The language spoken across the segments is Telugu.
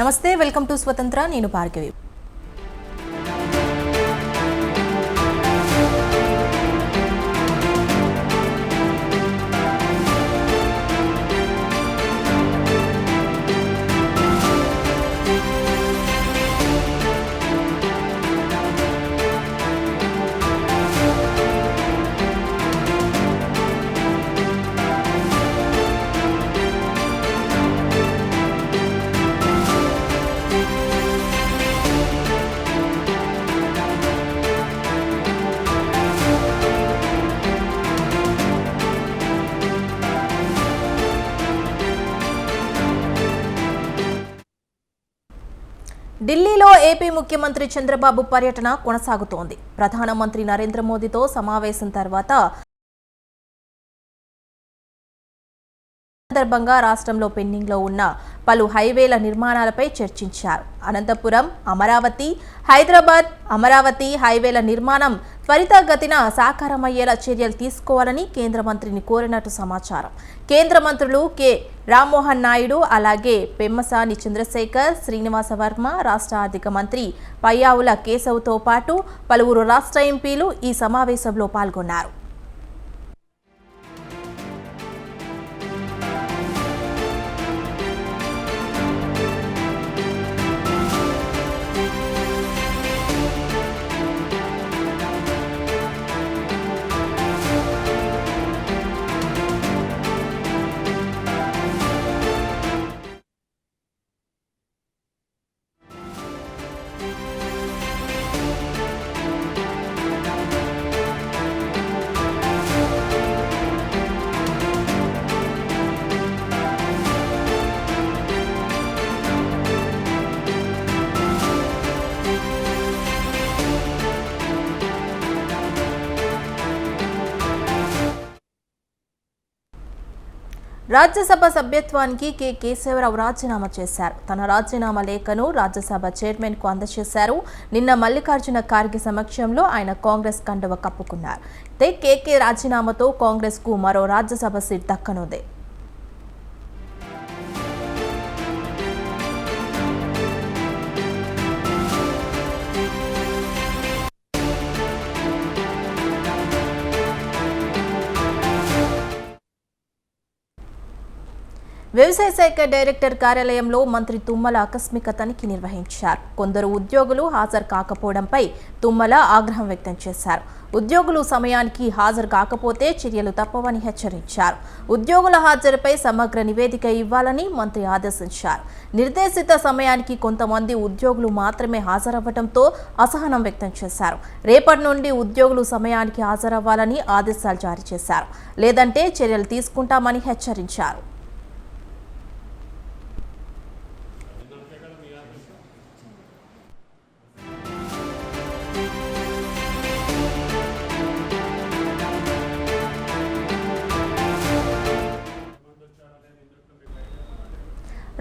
నమస్తే, వెల్కమ్ టు స్వతంత్ర. నేను భార్గవి. ఢిల్లీలో ఏపీ ముఖ్యమంత్రి చంద్రబాబు పర్యటన కొనసాగుతోంది. ప్రధానమంత్రి నరేంద్ర మోదీతో సమావేశం తర్వాత సందర్భంగా రాష్ట్రంలో పెండింగ్లో ఉన్న పలు హైవేల నిర్మాణాలపై చర్చించారు. అనంతపురం అమరావతి, హైదరాబాద్ అమరావతి హైవేల నిర్మాణం త్వరితగతిన సాకారమయ్యేలా చర్యలు తీసుకోవాలని కేంద్ర మంత్రిని కోరినట్టు సమాచారం. కేంద్ర మంత్రులు కె రామ్మోహన్ నాయుడు, అలాగే పెమ్మసాని చంద్రశేఖర్, శ్రీనివాస వర్మ, రాష్ట్ర ఆర్థిక మంత్రి పయ్యావుల కేశవ్తో పాటు పలువురు రాష్ట్ర ఎంపీలు ఈ సమావేశంలో పాల్గొన్నారు. రాజ్యసభ సభ్యత్వానికి కె కేశవరావు రాజీనామా చేశారు. తన రాజీనామా లేఖను రాజ్యసభ చైర్మన్ కు అందజేశారు. నిన్న మల్లికార్జున ఖార్గే సమక్షంలో ఆయన కాంగ్రెస్ కండువ కప్పుకున్నారు. అయితే కేకే రాజీనామాతో కాంగ్రెస్ కు మరో రాజ్యసభ సీట్ దక్కనుంది. వ్యవసాయ శాఖ డైరెక్టర్ కార్యాలయంలో మంత్రి తుమ్మల ఆకస్మిక తనిఖీ నిర్వహించారు. కొందరు ఉద్యోగులు హాజరు కాకపోవడంపై తుమ్మల ఆగ్రహం వ్యక్తం చేశారు. ఉద్యోగులు సమయానికి హాజరు కాకపోతే చర్యలు తప్పవని హెచ్చరించారు. ఉద్యోగుల హాజరుపై సమగ్ర నివేదిక ఇవ్వాలని మంత్రి ఆదేశించారు. నిర్దేశిత సమయానికి కొంతమంది ఉద్యోగులు మాత్రమే హాజరవ్వడంతో అసహనం వ్యక్తం చేశారు. రేపటి నుండి ఉద్యోగులు సమయానికి హాజరవ్వాలని ఆదేశాలు జారీ చేశారు. లేదంటే చర్యలు తీసుకుంటామని హెచ్చరించారు.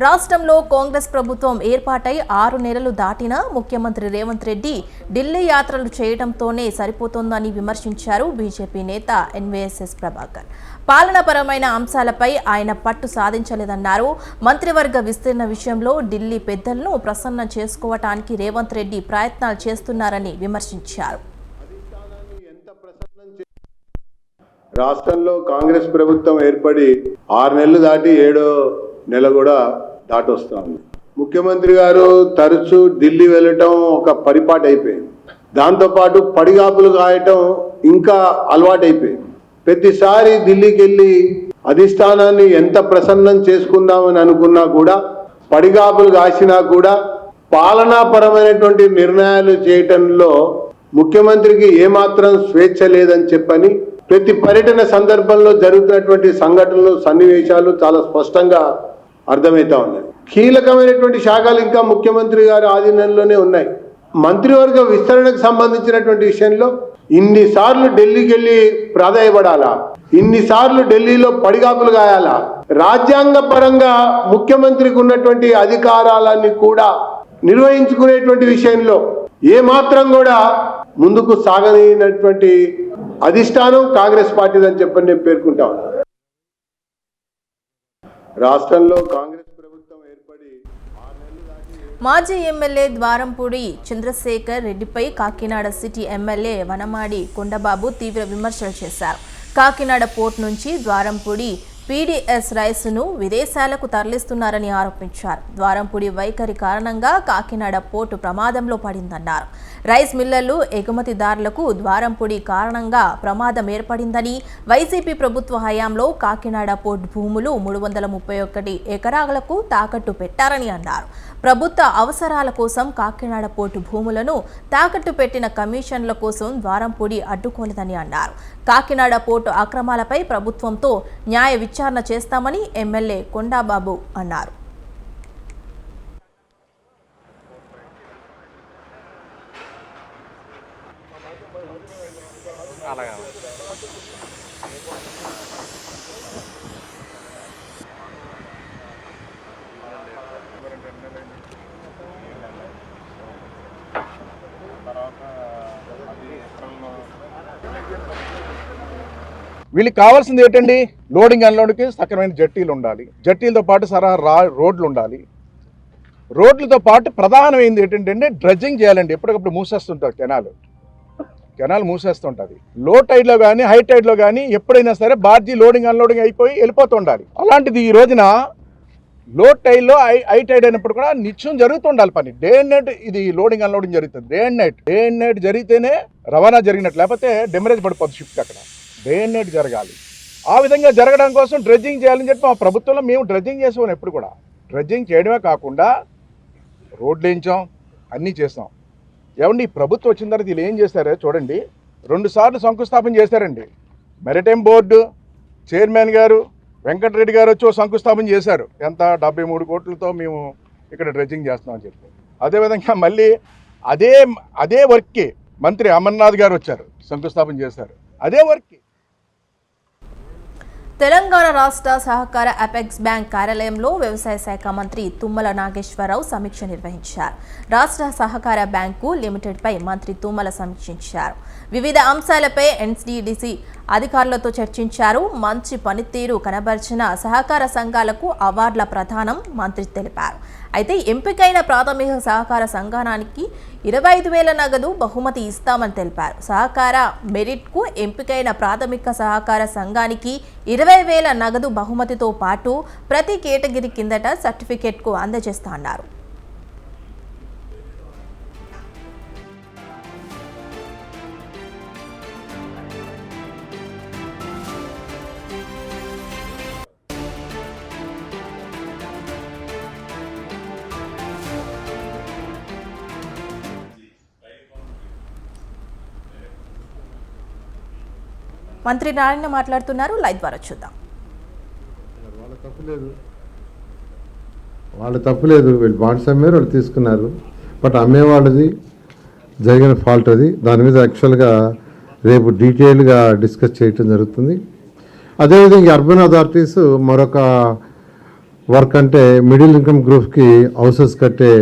రాష్ట్రంలో కాంగ్రెస్ ప్రభుత్వం ఏర్పాటై 6 నెలలు దాటినా ముఖ్యమంత్రి రేవంత్ రెడ్డి ఢిల్లీ యాత్రలు చేయడంతోనే సరిపోతోందని విమర్శించారు బీజేపీ నేత ఎన్వీఎస్ఎస్ ప్రభాకర్. పాలనాపరమైన అంశాలపై ఆయన పట్టు సాధించలేదన్నారు. మంత్రివర్గ విస్తరణ విషయంలో ఢిల్లీ పెద్దలను ప్రసన్నం చేసుకోవటానికి రేవంత్ రెడ్డి ప్రయత్నాలు చేస్తున్నారని విమర్శించారు. రాష్ట్రంలో కాంగ్రెస్ ప్రభుత్వం ఏర్పడి 6 నెలలు దాటి 7వ నెల కూడా దాటొస్తా ఉంది. ముఖ్యమంత్రి గారు తరచూ ఢిల్లీ వెళ్ళటం ఒక పరిపాటి అయిపోయింది. దాంతోపాటు పడిగాపులు కాయటం ఇంకా అలవాటైపోయింది. ప్రతిసారి ఢిల్లీకి వెళ్ళి అధిష్టానాన్ని ఎంత ప్రసన్నం చేసుకుందామని అనుకున్నా కూడా, పడిగాపులు కాసినా కూడా పాలనాపరమైనటువంటి నిర్ణయాలు చేయటంలో ముఖ్యమంత్రికి ఏమాత్రం స్వేచ్ఛ లేదని చెప్పని ప్రతి పర్యటన సందర్భంలో జరుగుతున్నటువంటి సంఘటనలు, సన్నివేశాలు చాలా స్పష్టంగా అర్థమవుతా ఉన్నాయి. కీలకమైనటువంటి శాఖలు ఇంకా ముఖ్యమంత్రి గారి ఆధీనంలోనే ఉన్నాయి. మంత్రివర్గ విస్తరణకు సంబంధించినటువంటి విషయంలో ఇన్నిసార్లు ఢిల్లీకి వెళ్ళి ప్రాధాయపడాలా, ఇన్నిసార్లు ఢిల్లీలో పడిగాపులు కాయాలా? రాజ్యాంగ పరంగా ముఖ్యమంత్రికి ఉన్నటువంటి అధికారాలన్నీ కూడా నిర్వహించుకునేటువంటి విషయంలో ఏమాత్రం కూడా ముందుకు సాగనటువంటి అధిష్టానం కాంగ్రెస్ పార్టీదని చెప్పని నేను పేర్కొంటా ఉన్నా. రాష్ట్రంలో కాంగ్రెస్ ప్రభుత్వం ఏర్పడి 6 నెలలు దాటి మాజీ ఎమ్మెల్యే ద్వారంపూడి చంద్రశేఖర్ రెడ్డిపై కాకినాడ సిటీ ఎమ్మెల్యే వనమాడి కొండబాబు తీవ్ర విమర్శలు చేశారు. కాకినాడ పోర్ట్ నుంచి ద్వారంపూడి పీడీఎస్ రైస్ను విదేశాలకు తరలిస్తున్నారని ఆరోపించారు. ద్వారంపూడి వైఖరి కారణంగా కాకినాడ పోర్టు ప్రమాదంలో పడిందన్నారు. రైస్ మిల్లర్లు ఎగుమతిదారులకు ద్వారంపూడి కారణంగా ప్రమాదం ఏర్పడిందని, వైసీపీ ప్రభుత్వ హయాంలో కాకినాడ పోర్టు భూములు 331 ఎకరాలకు తాకట్టు పెట్టారని అన్నారు. ప్రభుత్వ అవసరాల కోసం కాకినాడ పోర్టు భూములను తాకట్టు పెట్టిన కమిషన్ల కోసం ద్వారంపూడి అడ్డుకోలేదని అన్నారు. కాకినాడ పోర్టు అక్రమాలపై ప్రభుత్వంతో న్యాయ విచారణ చేస్తామని ఎమ్మెల్యే కొండబాబు అన్నారు. వీళ్ళకి కావాల్సింది ఏంటండి? లోడింగ్ అన్లోడింగ్కి సక్రమైన జట్టీలు ఉండాలి, జట్టీలతో పాటు రోడ్లు ఉండాలి, రోడ్లతో పాటు ప్రధానమైంది ఏంటంటే డ్రెడ్జింగ్ చేయాలండి. ఎప్పటికప్పుడు మూసేస్తుంటారు కెనాల్ మూసేస్తుంటుంది. లో టైడ్లో కానీ హై టైడ్లో కానీ ఎప్పుడైనా సరే బార్జీ లోడింగ్ అన్లోడింగ్ అయిపోయి వెళ్ళిపోతూ ఉండాలి. అలాంటిది ఈ రోజున లో టైడ్లో హై టైడ్ అయినప్పుడు కూడా నిత్యం జరుగుతుండాలి పని. డే అండ్ నైట్ ఇది లోడింగ్ అన్లోడింగ్ జరుగుతుంది. డే అండ్ నైట్ జరిగితేనే రవాణా జరిగినట్టు, లేకపోతే డెమరేజ్ పడిపోతుంది షిఫ్ట్. అక్కడ డే అండ్ నైట్ జరగాలి. ఆ విధంగా జరగడం కోసం డ్రెడ్జింగ్ చేయాలని చెప్పి మా ప్రభుత్వంలో మేము డ్రెడ్జింగ్ చేసాం. ఎప్పుడు కూడా డ్రెడ్జింగ్ చేయడమే కాకుండా రోడ్లు వేయించాం, అన్నీ చేస్తాం. ఏమండి, ప్రభుత్వం వచ్చిన తర్వాత వీళ్ళు ఏం చేస్తారో చూడండి. 2 సార్లు శంకుస్థాపన చేశారండి. మెరిటైమ్ బోర్డు చైర్మన్ గారు వెంకటరెడ్డి గారు వచ్చి శంకుస్థాపన చేశారు. ఎంత 73 కోట్లతో మేము ఇక్కడ డ్రెడ్జింగ్ చేస్తున్నామని చెప్పి. అదేవిధంగా మళ్ళీ అదే వర్క్కి మంత్రి అమర్నాథ్ గారు వచ్చారు, శంకుస్థాపన చేశారు అదే వర్క్కి. తెలంగాణ రాష్ట్ర సహకార అపెక్స్ బ్యాంక్ కార్యాలయంలో వ్యవసాయ శాఖ మంత్రి తుమ్మల నాగేశ్వరరావు సమీక్ష నిర్వహించారు. రాష్ట్ర సహకార బ్యాంకు లిమిటెడ్పై మంత్రి తుమ్మల సమీక్షించారు. వివిధ అంశాలపై ఎన్సిడిసి అధికారులతో చర్చించారు. మంచి పనితీరు కనబర్చిన సహకార సంఘాలకు అవార్డుల ప్రదానం మంత్రి తెలిపారు. అయితే ఎంపికైన ప్రాథమిక సహకార సంఘానికి 25,000 నగదు బహుమతి ఇస్తామని తెలిపారు. సహకార మెరిట్కు ఎంపికైన ప్రాథమిక సహకార సంఘానికి 20,000 నగదు బహుమతితో పాటు ప్రతి కేటగిరీ కిందట సర్టిఫికేట్కు అందజేస్తా అన్నారు. మంత్రి నారాయణ మాట్లాడుతున్నారు. లైవ్ ద్వారా చూద్దాం. వాళ్ళ తప్పులేదు, వీళ్ళు బాండ్స్ అమ్మారు, వాళ్ళు తీసుకున్నారు. బట్ అమ్మేవాళ్ళది జరిగిన ఫాల్ట్ అది. దాని మీద యాక్చువల్గా రేపు డీటెయిల్గా డిస్కస్ చేయటం జరుగుతుంది. అదేవిధంగా అర్బన్ అథారిటీస్ మరొక వర్క్ అంటే మిడిల్ ఇన్కమ్ గ్రూప్కి హౌసెస్ కట్టే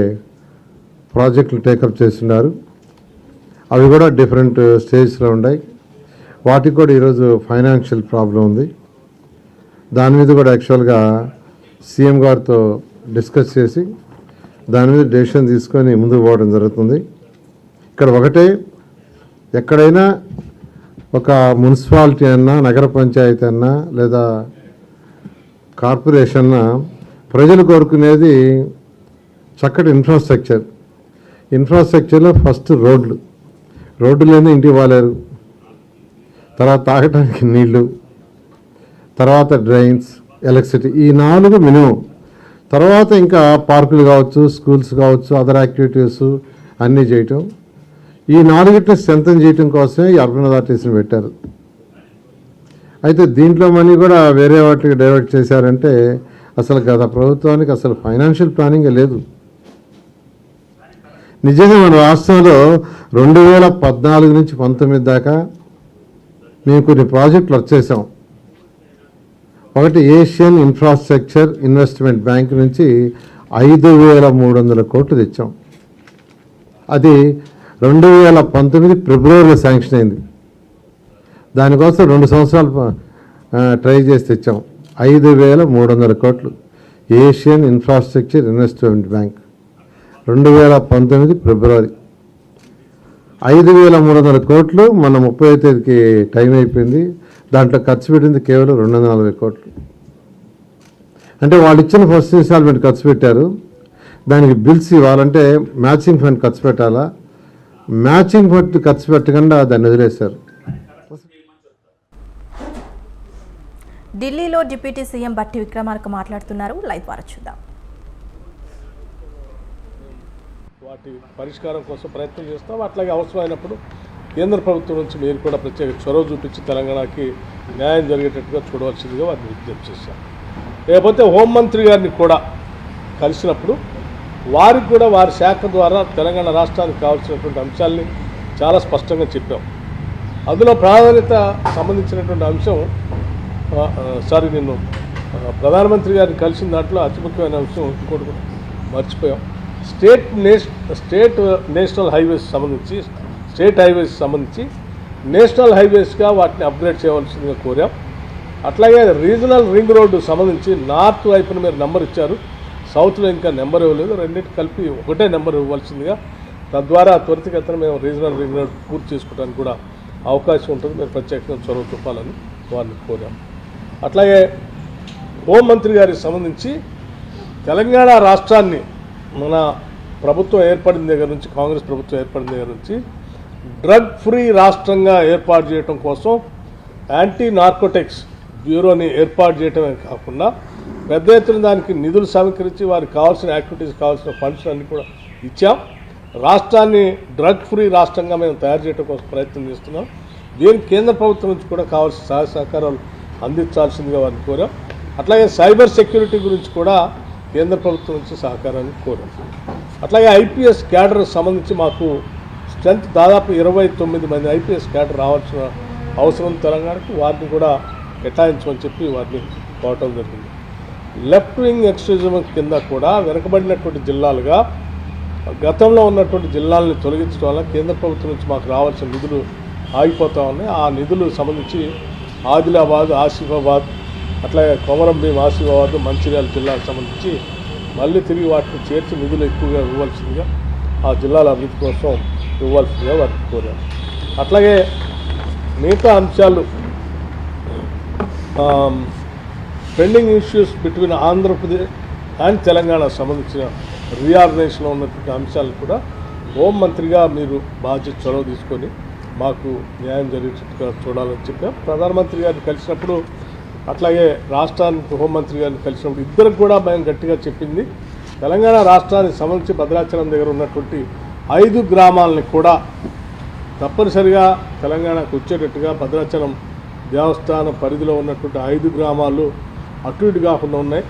ప్రాజెక్టులు టేకప్ చేస్తున్నారు. అవి కూడా డిఫరెంట్ స్టేజ్లో ఉన్నాయి. వాటికి కూడా ఈరోజు ఫైనాన్షియల్ ప్రాబ్లం ఉంది. దాని మీద కూడా యాక్చువల్గా సీఎం గారితో డిస్కస్ చేసి దాని మీద డెసిషన్ తీసుకొని ముందుకు పోవడం జరుగుతుంది. ఇక్కడ ఒకటే, ఎక్కడైనా ఒక మున్సిపాలిటీ అన్నా, నగర పంచాయతీ అన్నా, లేదా కార్పొరేషన్ అన్నా ప్రజలు కోరుకునేది చక్కటి ఇన్ఫ్రాస్ట్రక్చర్లో ఫస్ట్ రోడ్లు లేని ఇంటికి పోలేరు, తర్వాత తాగటానికి నీళ్లు, తర్వాత డ్రైన్స్, ఎలక్ట్రిసిటీ, ఈ 4 మినిమం. తర్వాత ఇంకా పార్కులు కావచ్చు, స్కూల్స్ కావచ్చు, అదర్ యాక్టివిటీస్ అన్నీ చేయటం. ఈ 4 స్ట్రెంథన్ చేయటం కోసమే ఈ అర్బన్ అథారిటీస్ని పెట్టారు. అయితే దీంట్లో మనీ కూడా వేరే వాటికి డైవర్ట్ చేశారంటే అసలు గత ప్రభుత్వానికి అసలు ఫైనాన్షియల్ ప్లానింగ్ లేదు. నిజంగా మన రాష్ట్రంలో 2014 నుంచి 19 దాకా మేము కొన్ని ప్రాజెక్టులు వచ్చేసాం. ఒకటి ఏషియన్ ఇన్ఫ్రాస్ట్రక్చర్ ఇన్వెస్ట్మెంట్ బ్యాంక్ నుంచి 5,300 కోట్లు తెచ్చాం. అది 2019 ఫిబ్రవరిలో శాంక్షన్ అయింది. దానికోసం 2 సంవత్సరాలు ట్రై చేసి తెచ్చాం. 5,300 కోట్లు ఏషియన్ ఇన్ఫ్రాస్ట్రక్చర్ ఇన్వెస్ట్మెంట్ బ్యాంక్. 2019 ఫిబ్రవరి 5,300 కోట్లు మన 30వ తేదీకి టైం అయిపోయింది. దాంట్లో ఖర్చు పెట్టింది కేవలం 240 కోట్లు. అంటే వాళ్ళు ఇచ్చిన ఫస్ట్ ఇన్స్టాల్మెంట్ ఖర్చు పెట్టారు. దానికి బిల్స్ ఇవ్వాలంటే మ్యాచింగ్ ఫండ్ ఖర్చు పెట్టాలా, మ్యాచింగ్ ఫండ్ ఖర్చు పెట్టకుండా దాన్ని వదిలేశారు. ఢిల్లీలో డిప్యూటీ సీఎం బట్టి విక్రమార్క మాట్లాడుతున్నారు. లైవ్ ద్వారా చూద్దాం. వాటి పరిష్కారం కోసం ప్రయత్నం చేస్తాం. అట్లాగే అవసరమైనప్పుడు కేంద్ర ప్రభుత్వం నుంచి మీరు కూడా ప్రత్యేక చొరవ చూపించి తెలంగాణకి న్యాయం జరిగేటట్టుగా చూడవలసిందిగా వారిని విజ్ఞప్తి చేశాం. లేకపోతే హోంమంత్రి గారిని కూడా కలిసినప్పుడు వారికి కూడా వారి శాఖ ద్వారా తెలంగాణ రాష్ట్రానికి కావాల్సినటువంటి అంశాలని చాలా స్పష్టంగా చెప్పాం. అందులో ప్రాధాన్యత సంబంధించినటువంటి అంశం నిన్ను ప్రధానమంత్రి గారిని కలిసిన దాంట్లో అతి ముఖ్యమైన అంశం ఇంకోటి కూడా మర్చిపోయాం. స్టేట్ నేషనల్ హైవేస్ సంబంధించి స్టేట్ హైవేస్ సంబంధించి నేషనల్ హైవేస్గా వాటిని అప్గ్రేడ్ చేయవలసిందిగా కోరాం. అట్లాగే రీజనల్ రింగ్ రోడ్డు సంబంధించి నార్త్ వైపున మీరు నెంబర్ ఇచ్చారు, సౌత్లో ఇంకా నెంబర్ ఇవ్వలేదు. రెండింటి కలిపి ఒకటే నెంబర్ ఇవ్వాల్సిందిగా, తద్వారా త్వరితగతిన మేము రీజనల్ రింగ్ రోడ్ పూర్తి చేసుకోవడానికి కూడా అవకాశం ఉంటుంది. మీరు ప్రత్యేకంగా చొరవ చూపాలని వారిని కోరాం. అట్లాగే హోంమంత్రి గారికి సంబంధించి తెలంగాణ రాష్ట్రాన్ని మన ప్రభుత్వం ఏర్పడిన దగ్గర నుంచి, కాంగ్రెస్ ప్రభుత్వం ఏర్పడిన దగ్గర నుంచి డ్రగ్ ఫ్రీ రాష్ట్రంగా ఏర్పాటు చేయడం కోసం యాంటీ నార్కోటిక్స్ బ్యూరోని ఏర్పాటు చేయడమే కాకుండా పెద్ద ఎత్తున దానికి నిధులు సమీకరించి వారికి కావాల్సిన యాక్టివిటీస్ కావాల్సిన ఫండ్స్ అన్ని కూడా ఇచ్చాం. రాష్ట్రాన్ని డ్రగ్ ఫ్రీ రాష్ట్రంగా మేము తయారు చేయడం కోసం ప్రయత్నం చేస్తున్నాం. దీనికి కేంద్ర ప్రభుత్వం నుంచి కూడా కావాల్సిన సహాయ సహకారాలు అందించాల్సిందిగా వారిని కోరాం. అట్లాగే సైబర్ సెక్యూరిటీ గురించి కూడా కేంద్ర ప్రభుత్వం నుంచి సహకారాన్ని కోరాం. అట్లాగే ఐపీఎస్ క్యాడర్ సంబంధించి మాకు స్ట్రెంత్ దాదాపు 29 మంది ఐపీఎస్ క్యాడర్ రావాల్సిన అవసరం తెలంగాణకు, వారిని కూడా కేటాయించమని చెప్పి వారిని కోరటం జరిగింది. లెఫ్ట్ వింగ్ ఎక్స్ట్రీమిజం కింద కూడా వెనుకబడినటువంటి జిల్లాలుగా గతంలో ఉన్నటువంటి జిల్లాలను తొలగించడం వల్ల కేంద్ర ప్రభుత్వం నుంచి మాకు రావాల్సిన నిధులు ఆగిపోతూ ఉన్నాయి. ఆ నిధులు సంబంధించి ఆదిలాబాద్, ఆసిఫాబాద్, అట్లాగే కొమరం భీం, ఆసిఫాబాద్, మంచిర్యాల జిల్లాకు సంబంధించి మళ్ళీ తిరిగి వాటిని చేర్చి నిధులు ఎక్కువగా ఇవ్వాల్సిందిగా, ఆ జిల్లాల అభివృద్ధి కోసం ఇవ్వాల్సిందిగా వారికి కోరారు. అట్లాగే మిగతా అంశాలు pending issues between Andhra Pradesh and Telangana సంబంధించిన రీఆర్గనైజేషన్లో ఉన్నటువంటి అంశాలను కూడా హోంమంత్రిగా మీరు బాధ్యత చొరవ తీసుకొని మాకు న్యాయం జరిగేటట్టుగా చూడాలని చెప్పాం. ప్రధానమంత్రి గారిని కలిసినప్పుడు, అట్లాగే రాష్ట్రానికి హోంమంత్రి గారిని కలిసినప్పుడు ఇద్దరికి కూడా మేము గట్టిగా చెప్పింది, తెలంగాణ రాష్ట్రానికి సంబంధించి భద్రాచలం దగ్గర ఉన్నటువంటి 5 గ్రామాలని కూడా తప్పనిసరిగా తెలంగాణకు వచ్చేటట్టుగా, భద్రాచలం దేవస్థానం పరిధిలో ఉన్నటువంటి 5 గ్రామాలు అటు ఇటు కాకుండా ఉన్నాయి.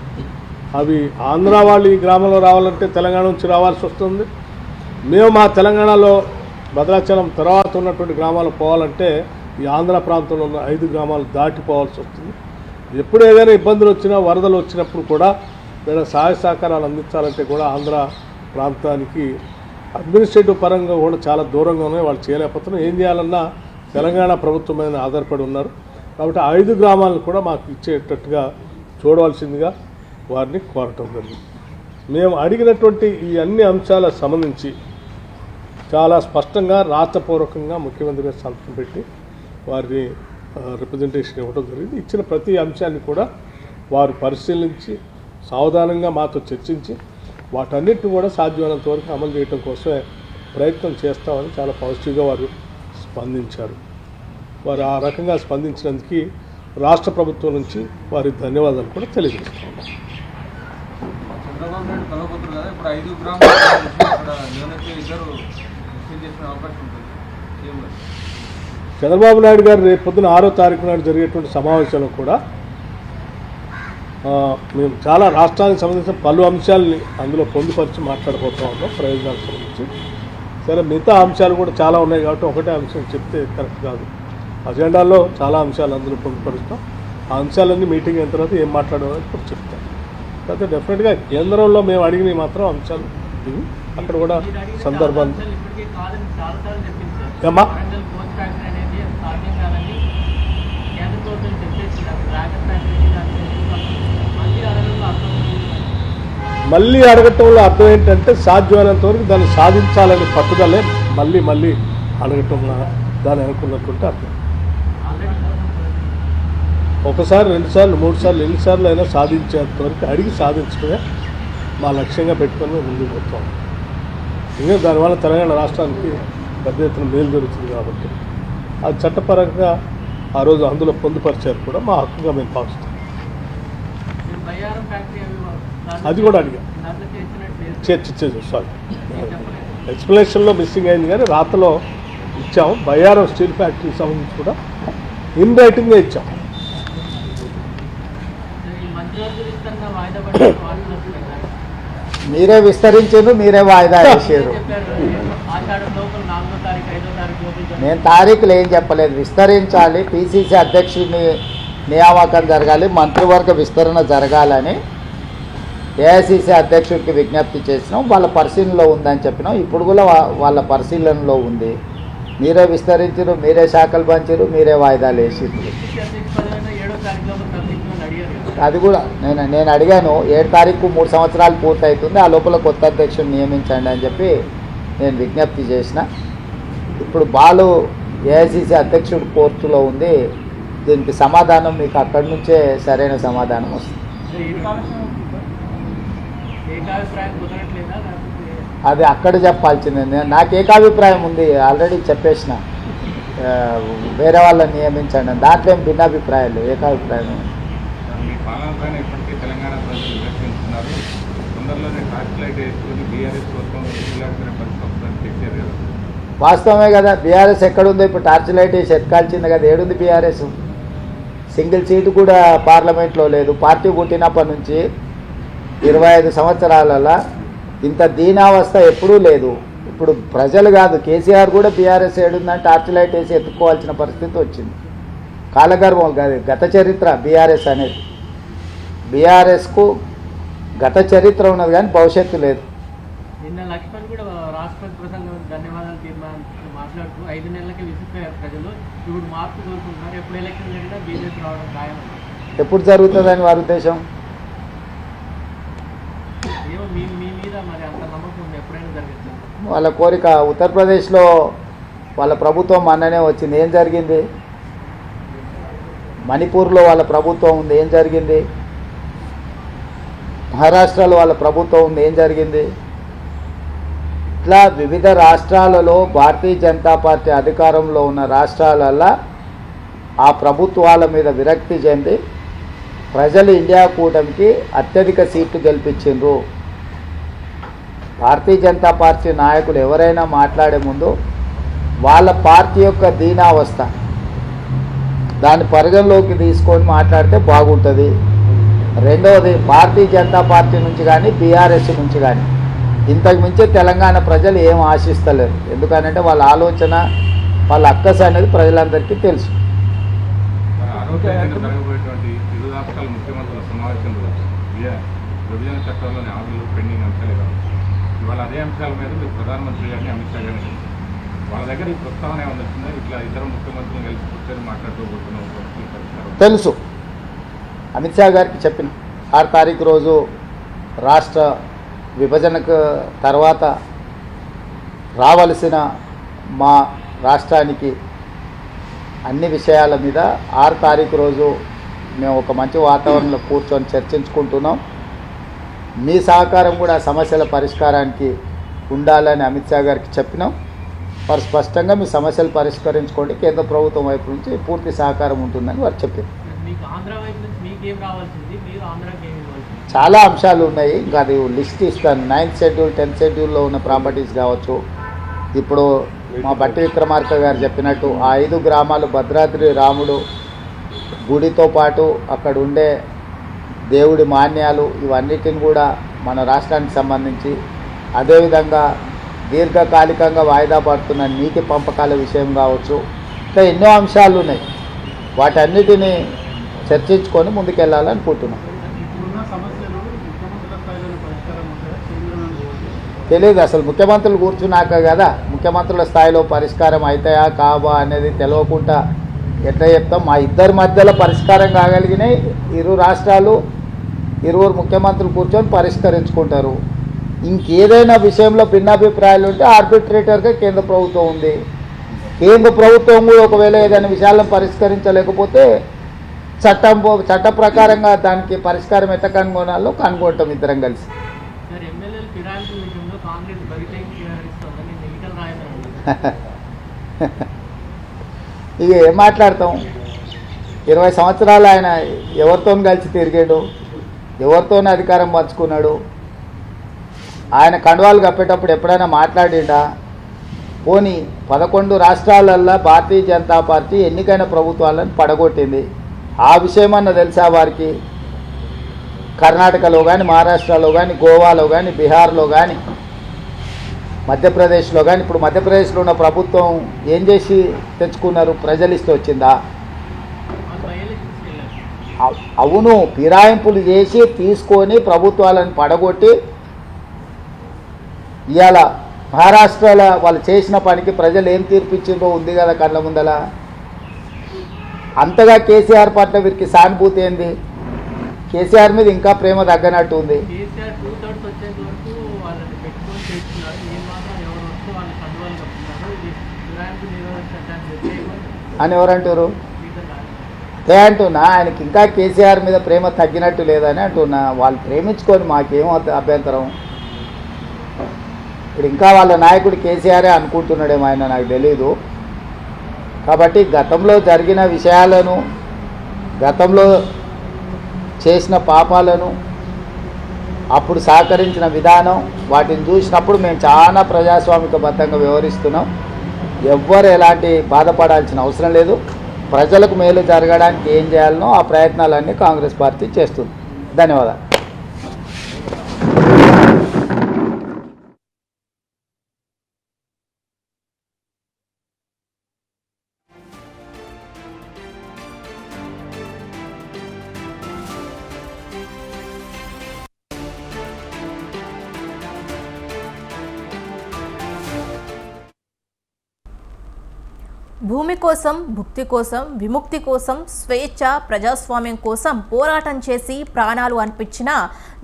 అవి ఆంధ్ర వాళ్ళు ఈ గ్రామంలో రావాలంటే తెలంగాణ నుంచి రావాల్సి వస్తుంది. మేము మా తెలంగాణలో భద్రాచలం తర్వాత ఉన్నటువంటి గ్రామాలు పోవాలంటే ఈ ఆంధ్ర ప్రాంతంలో ఉన్న 5 గ్రామాలు దాటిపోవాల్సి వస్తుంది. ఎప్పుడు ఏదైనా ఇబ్బందులు వచ్చినా, వరదలు వచ్చినప్పుడు కూడా లేదా సహాయ సహకారాలు అందించాలంటే కూడా ఆంధ్ర ప్రాంతానికి అడ్మినిస్ట్రేటివ్ పరంగా కూడా చాలా దూరంగా ఉన్నాయి, వాళ్ళు చేయలేకపోతున్నారు. ఏం చేయాలన్నా తెలంగాణ ప్రభుత్వం మీద ఆధారపడి ఉన్నారు. కాబట్టి 5 గ్రామాలను కూడా మాకు ఇచ్చేటట్టుగా చూడవలసిందిగా వారిని కోరటం జరిగింది. మేము అడిగినటువంటి ఈ అన్ని అంశాలకు సంబంధించి చాలా స్పష్టంగా రాతపూర్వకంగా ముఖ్యమంత్రి గారు సంతకం పెట్టి వారిని రిప్రజెంటేషన్ ఇవ్వడం జరిగింది. ఇచ్చిన ప్రతి అంశాన్ని కూడా వారు పరిశీలించి సావధానంగా మాతో చర్చించి వాటన్నిటిని కూడా సాధ్యమైనంత వరకు అమలు చేయడం కోసమే ప్రయత్నం చేస్తామని చాలా పాజిటివ్గా వారు స్పందించారు. వారు ఆ రకంగా స్పందించినందుకు రాష్ట్ర ప్రభుత్వం నుంచి వారికి ధన్యవాదాలు కూడా తెలియజేస్తున్నాం. చంద్రబాబు నాయుడు కలవబోతున్నారు కదా, ఇప్పుడు 5 గ్రామాలు చంద్రబాబు నాయుడు గారు రేపు పొద్దున 6వ తారీఖు నాడు జరిగేటువంటి సమావేశంలో కూడా మేము చాలా రాష్ట్రానికి సంబంధించిన పలు అంశాలని అందులో పొందుపరిచి మాట్లాడబోతూ ఉన్నాం ప్రయోజనాలకు సంబంధించి. సరే, మిగతా అంశాలు కూడా చాలా ఉన్నాయి కాబట్టి ఒకటే అంశం చెప్తే కరెక్ట్ కాదు. అజెండాలో చాలా అంశాలు అందులో పొందుపరుస్తాం. ఆ అంశాలన్నీ మీటింగ్ అయిన తర్వాత ఏం మాట్లాడాలని ఇప్పుడు చెప్తాం. కాకపోతే డెఫినెట్గా కేంద్రంలో మేము అడిగినవి మాత్రం అంశాలు ఇవి. అక్కడ కూడా సందర్భాన్ని ఏమ్మా మళ్ళీ అడగటంలో అర్థం ఏంటంటే సాధ్యమైనంత వరకు దాన్ని సాధించాలని పట్టుదలే మళ్ళీ అడగటంలో దాన్ని అనుకున్నటువంటి అర్థం. ఒకసారి 2 సార్లు 3 సార్లు ఎన్నిసార్లు అయినా సాధించేంత వరకు అడిగి సాధించడమే మా లక్ష్యంగా పెట్టుకొని ముందుకు పోతాం. ఇంకా దానివల్ల తెలంగాణ రాష్ట్రానికి పెద్ద ఎత్తున మేలు జరుగుతుంది కాబట్టి అది చట్టపరంగా ఆ రోజు అందులో పొందుపరిచారు కూడా మా హక్కుగా మేము భావిస్తాం. అది కూడా అడిగా చర్చించేది. సారీ, ఎక్స్ప్లెనేషన్లో మిస్సింగ్ అయింది కానీ రాతలో ఇచ్చాము. బయ్యారం స్టీల్ ఫ్యాక్టరీకి సంబంధించి కూడా ఇన్ రైటింగ్గా ఇచ్చాం. మీరే విస్తరించారు, మీరే వాయిదా వేసారు. నేను తారీఖులు ఏం చెప్పలేదు. విస్తరించాలి, పిసిసి అధ్యక్షుడిని నియామకం జరగాలి, మంత్రివర్గ విస్తరణ జరగాలని ఏఐసిసి అధ్యక్షుడికి విజ్ఞప్తి చేసినాం. వాళ్ళ పరిశీలనలో ఉందని చెప్పినాం. ఇప్పుడు కూడా వాళ్ళ పరిశీలనలో ఉంది. మీరే విస్తరించారు, మీరే శాఖలు పంచారు, మీరే వాయిదాలు వేసారు. అది కూడా నేను అడిగాను. 7 తారీఖు 3 సంవత్సరాలు పూర్తవుతుంది, ఆ లోపల కొత్త అధ్యక్షుడిని నియమించండి అని చెప్పి నేను విజ్ఞప్తి చేసిన. ఇప్పుడు బాలు ఏఐసిసి అధ్యక్షుడు కోర్టులో ఉంది. దీనికి సమాధానం మీకు అక్కడి నుంచే సరైన సమాధానం వస్తుంది. అది అక్కడ చెప్పాల్సిందే. నాకు ఏకాభిప్రాయం ఉంది, ఆల్రెడీ చెప్పేసిన. వేరే వాళ్ళని నియమించండి, దాంట్లో ఏం భిన్నాభిప్రాయాలు, ఏకాభిప్రాయం. వాస్తవమే కదా. బీఆర్ఎస్ ఎక్కడుందో ఇప్పుడు టార్చ్ లైట్ వేసి ఎత్కాల్చింది కదా. ఏడుంది బీఆర్ఎస్? సింగిల్ సీటు కూడా పార్లమెంట్లో లేదు. పార్టీ పుట్టినప్పటి నుంచి 25 సంవత్సరాలలో ఇంత దీనావస్థ ఎప్పుడూ లేదు. ఇప్పుడు ప్రజలు కాదు, కేసీఆర్ కూడా బీఆర్ఎస్ ఏడుందని టార్చ్ లైట్ వేసి ఎత్తుకోవాల్సిన పరిస్థితి వచ్చింది. కాలగర్భం కాదు, గత చరిత్ర బీఆర్ఎస్ అనేది. బీఆర్ఎస్కు గత చరిత్ర ఉన్నది కానీ భవిష్యత్తు లేదు. నిన్న లక్ష్మణ్ కూడా రాష్ట్రపతి ప్రసంగం ధన్యవాదాలు మాట్లాడుతూ 5 నెలలకే విసిపోయారు ప్రజలు, ఇప్పుడు మార్పు కోరుకుంటున్నారు, ఎప్పుడు ఎలక్షన్ జరిగినా బీజేపీ రావడం ఖాయం. ఎప్పుడు జరుగుతుందని వారి ఉద్దేశం? ఏమో మీ మీద మరి అంత నమ్మకం ఉంది, ఎప్పుడైనా జరుగుతుంది వాళ్ళ కోరిక. ఉత్తరప్రదేశ్లో వాళ్ళ ప్రభుత్వం మొన్ననే వచ్చింది, ఏం జరిగింది? మణిపూర్లో వాళ్ళ ప్రభుత్వం ఉంది, ఏం జరిగింది? మహారాష్ట్రలో వాళ్ళ ప్రభుత్వం ఉంది, ఏం జరిగింది? ఇట్లా వివిధ రాష్ట్రాలలో భారతీయ జనతా పార్టీ అధికారంలో ఉన్న రాష్ట్రాలలో ఆ ప్రభుత్వాల మీద విరక్తి చెంది ప్రజలు ఇండియా కూటమికి అత్యధిక సీట్లు గెలిపించిండ్రు. భారతీయ జనతా పార్టీ నాయకులు ఎవరైనా మాట్లాడే ముందు వాళ్ళ పార్టీ యొక్క దీనావస్థ దాన్ని పరిగణలోకి తీసుకొని మాట్లాడితే బాగుంటుంది. రెండవది, భారతీయ జనతా పార్టీ నుంచి కానీ బీఆర్ఎస్ నుంచి కానీ ఇంతకు మించి తెలంగాణ ప్రజలు ఏం ఆశిస్తలేరు. ఎందుకనంటే వాళ్ళ ఆలోచన, వాళ్ళ అక్కస అనేది ప్రజలందరికీ తెలుసు. ముఖ్యమంత్రుల సమావేశంలో విభజన చట్టంలోని హామీలు పెండింగ్ అంశాలే కాదు, ఇవాళ అదే అంశాల మీద మీరు ప్రధానమంత్రి గారిని అమిత్ షా గారిని వాళ్ళ దగ్గర ఈ ప్రస్తావన ఏమైనా వచ్చిందా? ఇట్లా ఇతర ముఖ్యమంత్రులను కలిసి కూర్చొని మాట్లాడుకోబోతున్నాం. తెలుసు, అమిత్ షా గారికి చెప్పిన 6 తారీఖు రోజు రాష్ట్ర విభజనకు తర్వాత రావలసిన మా రాష్ట్రానికి అన్ని విషయాల మీద 6 తారీఖు రోజు మేము ఒక మంచి వాతావరణంలో కూర్చొని చర్చించుకుంటున్నాం. మీ సహకారం కూడా సమస్యల పరిష్కారానికి ఉండాలని అమిత్ షా గారికి చెప్పినాం. వారు స్పష్టంగా మీ సమస్యలు పరిష్కరించుకోండి, కేంద్ర ప్రభుత్వం వైపు నుంచి పూర్తి సహకారం ఉంటుందని వారు చెప్పారు. చాలా అంశాలు ఉన్నాయి, ఇంకా అది లిస్ట్ ఇస్తాను. 9th షెడ్యూల్ 10th షెడ్యూల్లో ఉన్న ప్రాపర్టీస్ కావచ్చు. ఇప్పుడు మా బట్టి విక్రమార్క గారు చెప్పినట్టు ఆ 5 గ్రామాలు భద్రాద్రి రాముడు గుడితో పాటు అక్కడ ఉండే దేవుడి మాన్యాలు ఇవన్నిటిని కూడా మన రాష్ట్రానికి సంబంధించి, అదేవిధంగా దీర్ఘకాలికంగా వాయిదా పడుతున్న నీటి పంపకాల విషయం కావచ్చు, ఇంకా ఎన్నో అంశాలు ఉన్నాయి. వాటన్నిటిని చర్చించుకొని ముందుకెళ్ళాలనుకుంటున్నాం. తెలియదు అసలు, ముఖ్యమంత్రులు కూర్చున్నాక కదా ముఖ్యమంత్రుల స్థాయిలో పరిష్కారం అవుతాయా కావా అనేది తెలియకుండా ఎట్లా చెప్తాం. మా ఇద్దరి మధ్యలో పరిష్కారం కాగలిగినాయి. 2 రాష్ట్రాలు ఇరువురు ముఖ్యమంత్రులు కూర్చొని పరిష్కరించుకుంటారు. ఇంకేదైనా విషయంలో భిన్నాభిప్రాయాలు ఉంటే ఆర్బిట్రేటర్గా కేంద్ర ప్రభుత్వం ఉంది. కేంద్ర ప్రభుత్వం కూడా ఒకవేళ ఏదైనా విషయాలను పరిష్కరించలేకపోతే చట్ట ప్రకారంగా దానికి పరిష్కారం ఎట్లా కనుగొనాలో కనుగొంటాం ఇద్దరం కలిసి. సార్, ఎమ్మెల్యేల ఫిరాయింపుల విషయంలో కాంగ్రెస్ బరితెగించి వ్యవహరిస్తోందని ఎన్నికల రాయమని ఇక ఏం మాట్లాడతాం? 20 సంవత్సరాలు ఆయన ఎవరితో కలిసి తిరిగాడు, ఎవరితో అధికారం పంచుకున్నాడు? ఆయన కండువాలు కప్పేటప్పుడు ఎప్పుడైనా మాట్లాడిండా? పోనీ 11 రాష్ట్రాలల్లో భారతీయ జనతా పార్టీ ఎన్నికైన ప్రభుత్వాలను పడగొట్టింది. ఆ విషయమన్నా తెలుసా వారికి? కర్ణాటకలో కానీ, మహారాష్ట్రలో కానీ, గోవాలో కానీ, బీహార్లో కానీ, మధ్యప్రదేశ్లో కానీ, ఇప్పుడు మధ్యప్రదేశ్లో ఉన్న ప్రభుత్వం ఏం చేసి తెచ్చుకున్నారు? ప్రజలు ఇస్తే వచ్చిందా? అవును, ఫిరాయింపులు చేసి తీసుకొని ప్రభుత్వాలను పడగొట్టి ఇవాళ మహారాష్ట్రలో వాళ్ళు చేసిన పనికి ప్రజలు ఏం తీర్పిచ్చిందో ఉంది కదా కళ్ళ ముందల. అంతగా కేసీఆర్ పట్ల వీరికి సానుభూతి ఏంది? కేసీఆర్ మీద ఇంకా ప్రేమ తగ్గనట్టు ఉంది. అని ఎవరంటారు? అంటున్నా ఆయనకి ఇంకా కేసీఆర్ మీద ప్రేమ తగ్గినట్టు లేదని అంటున్నా. వాళ్ళు ప్రేమించుకొని మాకేమో అభ్యంతరం. ఇప్పుడు ఇంకా వాళ్ళ నాయకుడు కేసీఆరే అనుకుంటున్నాడేమో ఆయన, నాకు తెలీదు. కాబట్టి గతంలో జరిగిన విషయాలను, గతంలో చేసిన పాపాలను, అప్పుడు సహకరించిన విధానం, వాటిని చూసినప్పుడు మేము చాలా ప్రజాస్వామికబద్ధంగా వ్యవహరిస్తున్నాం. ఎవ్వరు ఎలాంటి బాధపడాల్సిన అవసరం లేదు. ప్రజలకు మేలు జరగడానికి ఏం చేయాలనో ఆ ప్రయత్నాలన్నీ కాంగ్రెస్ పార్టీ చేస్తుంది. ధన్యవాదాలు. భూమి కోసం, భుక్తి కోసం, విముక్తి కోసం, స్వేచ్ఛ, ప్రజాస్వామ్యం కోసం పోరాటం చేసి ప్రాణాలు అర్పించిన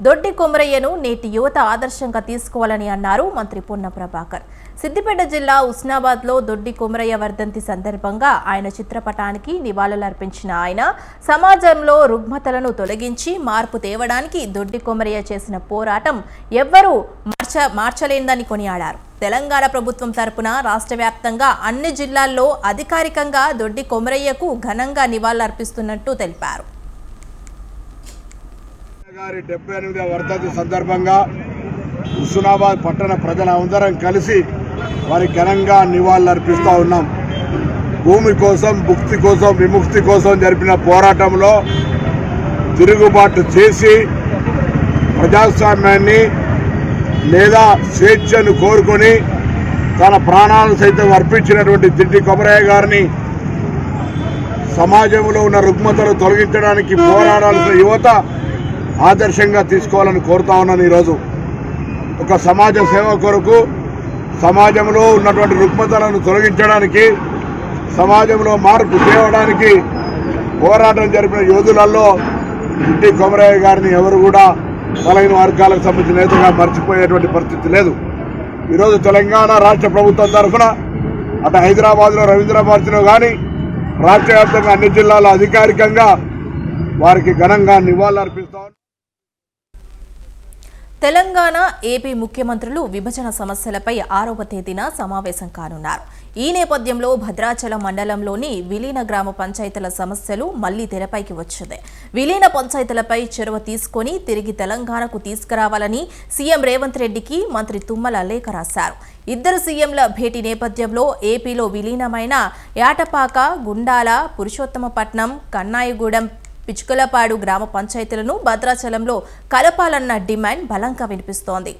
దొడ్డి కొమరయ్యను నేటి యువత ఆదర్శంగా తీసుకోవాలని అన్నారు మంత్రి పొన్నం ప్రభాకర్. సిద్దిపేట జిల్లా ఉస్నాబాద్లో దొడ్డి కొమరయ్య వర్ధంతి సందర్భంగా ఆయన చిత్రపటానికి నివాళులర్పించిన ఆయన సమాజంలో రుగ్మతలను తొలగించి మార్పు తేవడానికి దొడ్డి కొమరయ్య చేసిన పోరాటం ఎవ్వరూ మార్చలేందని కొనియాడారు. తెలంగాణ ప్రభుత్వం తరపున రాష్ట్ర వ్యాప్తంగా అన్ని జిల్లాల్లో అధికారికంగా దొడ్డి కొమరయ్యకు ఘనంగా నివాళులర్పిస్తున్నట్టు తెలిపారు. 78వ వర్ధంతి సందర్భంగా హుస్నాబాద్ పట్టణ ప్రజలందరం కలిసి వారి ఘనంగా నివాళులర్పిస్తూ ఉన్నాం. భూమి కోసం, భుక్తి కోసం, విముక్తి కోసం జరిపిన పోరాటంలో తిరుగుబాటు చేసి ప్రజాస్వామ్యాన్ని లేదా స్వేచ్ఛను కోరుకొని తన ప్రాణాలు సైతం అర్పించినటువంటి దొడ్డి కొమరయ్య గారిని సమాజంలో ఉన్న రుగ్మతలు తొలగించడానికి పోరాడాల్సిన యువత ఆదర్శంగా తీసుకోవాలని కోరుతా ఉన్నాను. ఈరోజు ఒక సమాజ సేవ కొరకు, సమాజంలో ఉన్నటువంటి రుగ్మతలను తొలగించడానికి, సమాజంలో మార్పు తేవడానికి పోరాటం జరిపిన యోధులలో దొడ్డి కొమరయ్య గారిని ఎవరు కూడా బలహీన వర్గాలకు సంబంధించిన నేతగా మర్చిపోయేటువంటి పరిస్థితి లేదు. ఈరోజు తెలంగాణ రాష్ట్ర ప్రభుత్వం తరఫున అటు హైదరాబాద్లో రవీంద్ర భారతిలో కానీ రాష్ట్ర వ్యాప్తంగా అన్ని జిల్లాల్లో అధికారికంగా వారికి ఘనంగా నివాళులర్పిస్తాం. తెలంగాణ, ఏపీ ముఖ్యమంత్రులు విభజన సమస్యలపై 6వ తేదీన సమావేశం కానున్నారు. ఈ నేపథ్యంలో భద్రాచలం మండలంలోని విలీన గ్రామ పంచాయతీల సమస్యలు మళ్లీ తెరపైకి వచ్చింది. విలీన పంచాయతీలపై చొరవ తీసుకొని తిరిగి తెలంగాణకు తీసుకురావాలని సీఎం రేవంత్ రెడ్డికి మంత్రి తుమ్మల లేఖ రాశారు. ఇద్దరు సీఎంల భేటీ నేపథ్యంలో ఏపీలో విలీనమైన యాటపాక, గుండాల, పురుషోత్తమపట్నం, కన్నాయిగూడెం, పిచ్చుకలపాడు గ్రామ పంచాయతీలను భద్రాచలంలో కలపాలన్న డిమాండ్ బలంగా వినిపిస్తోంది.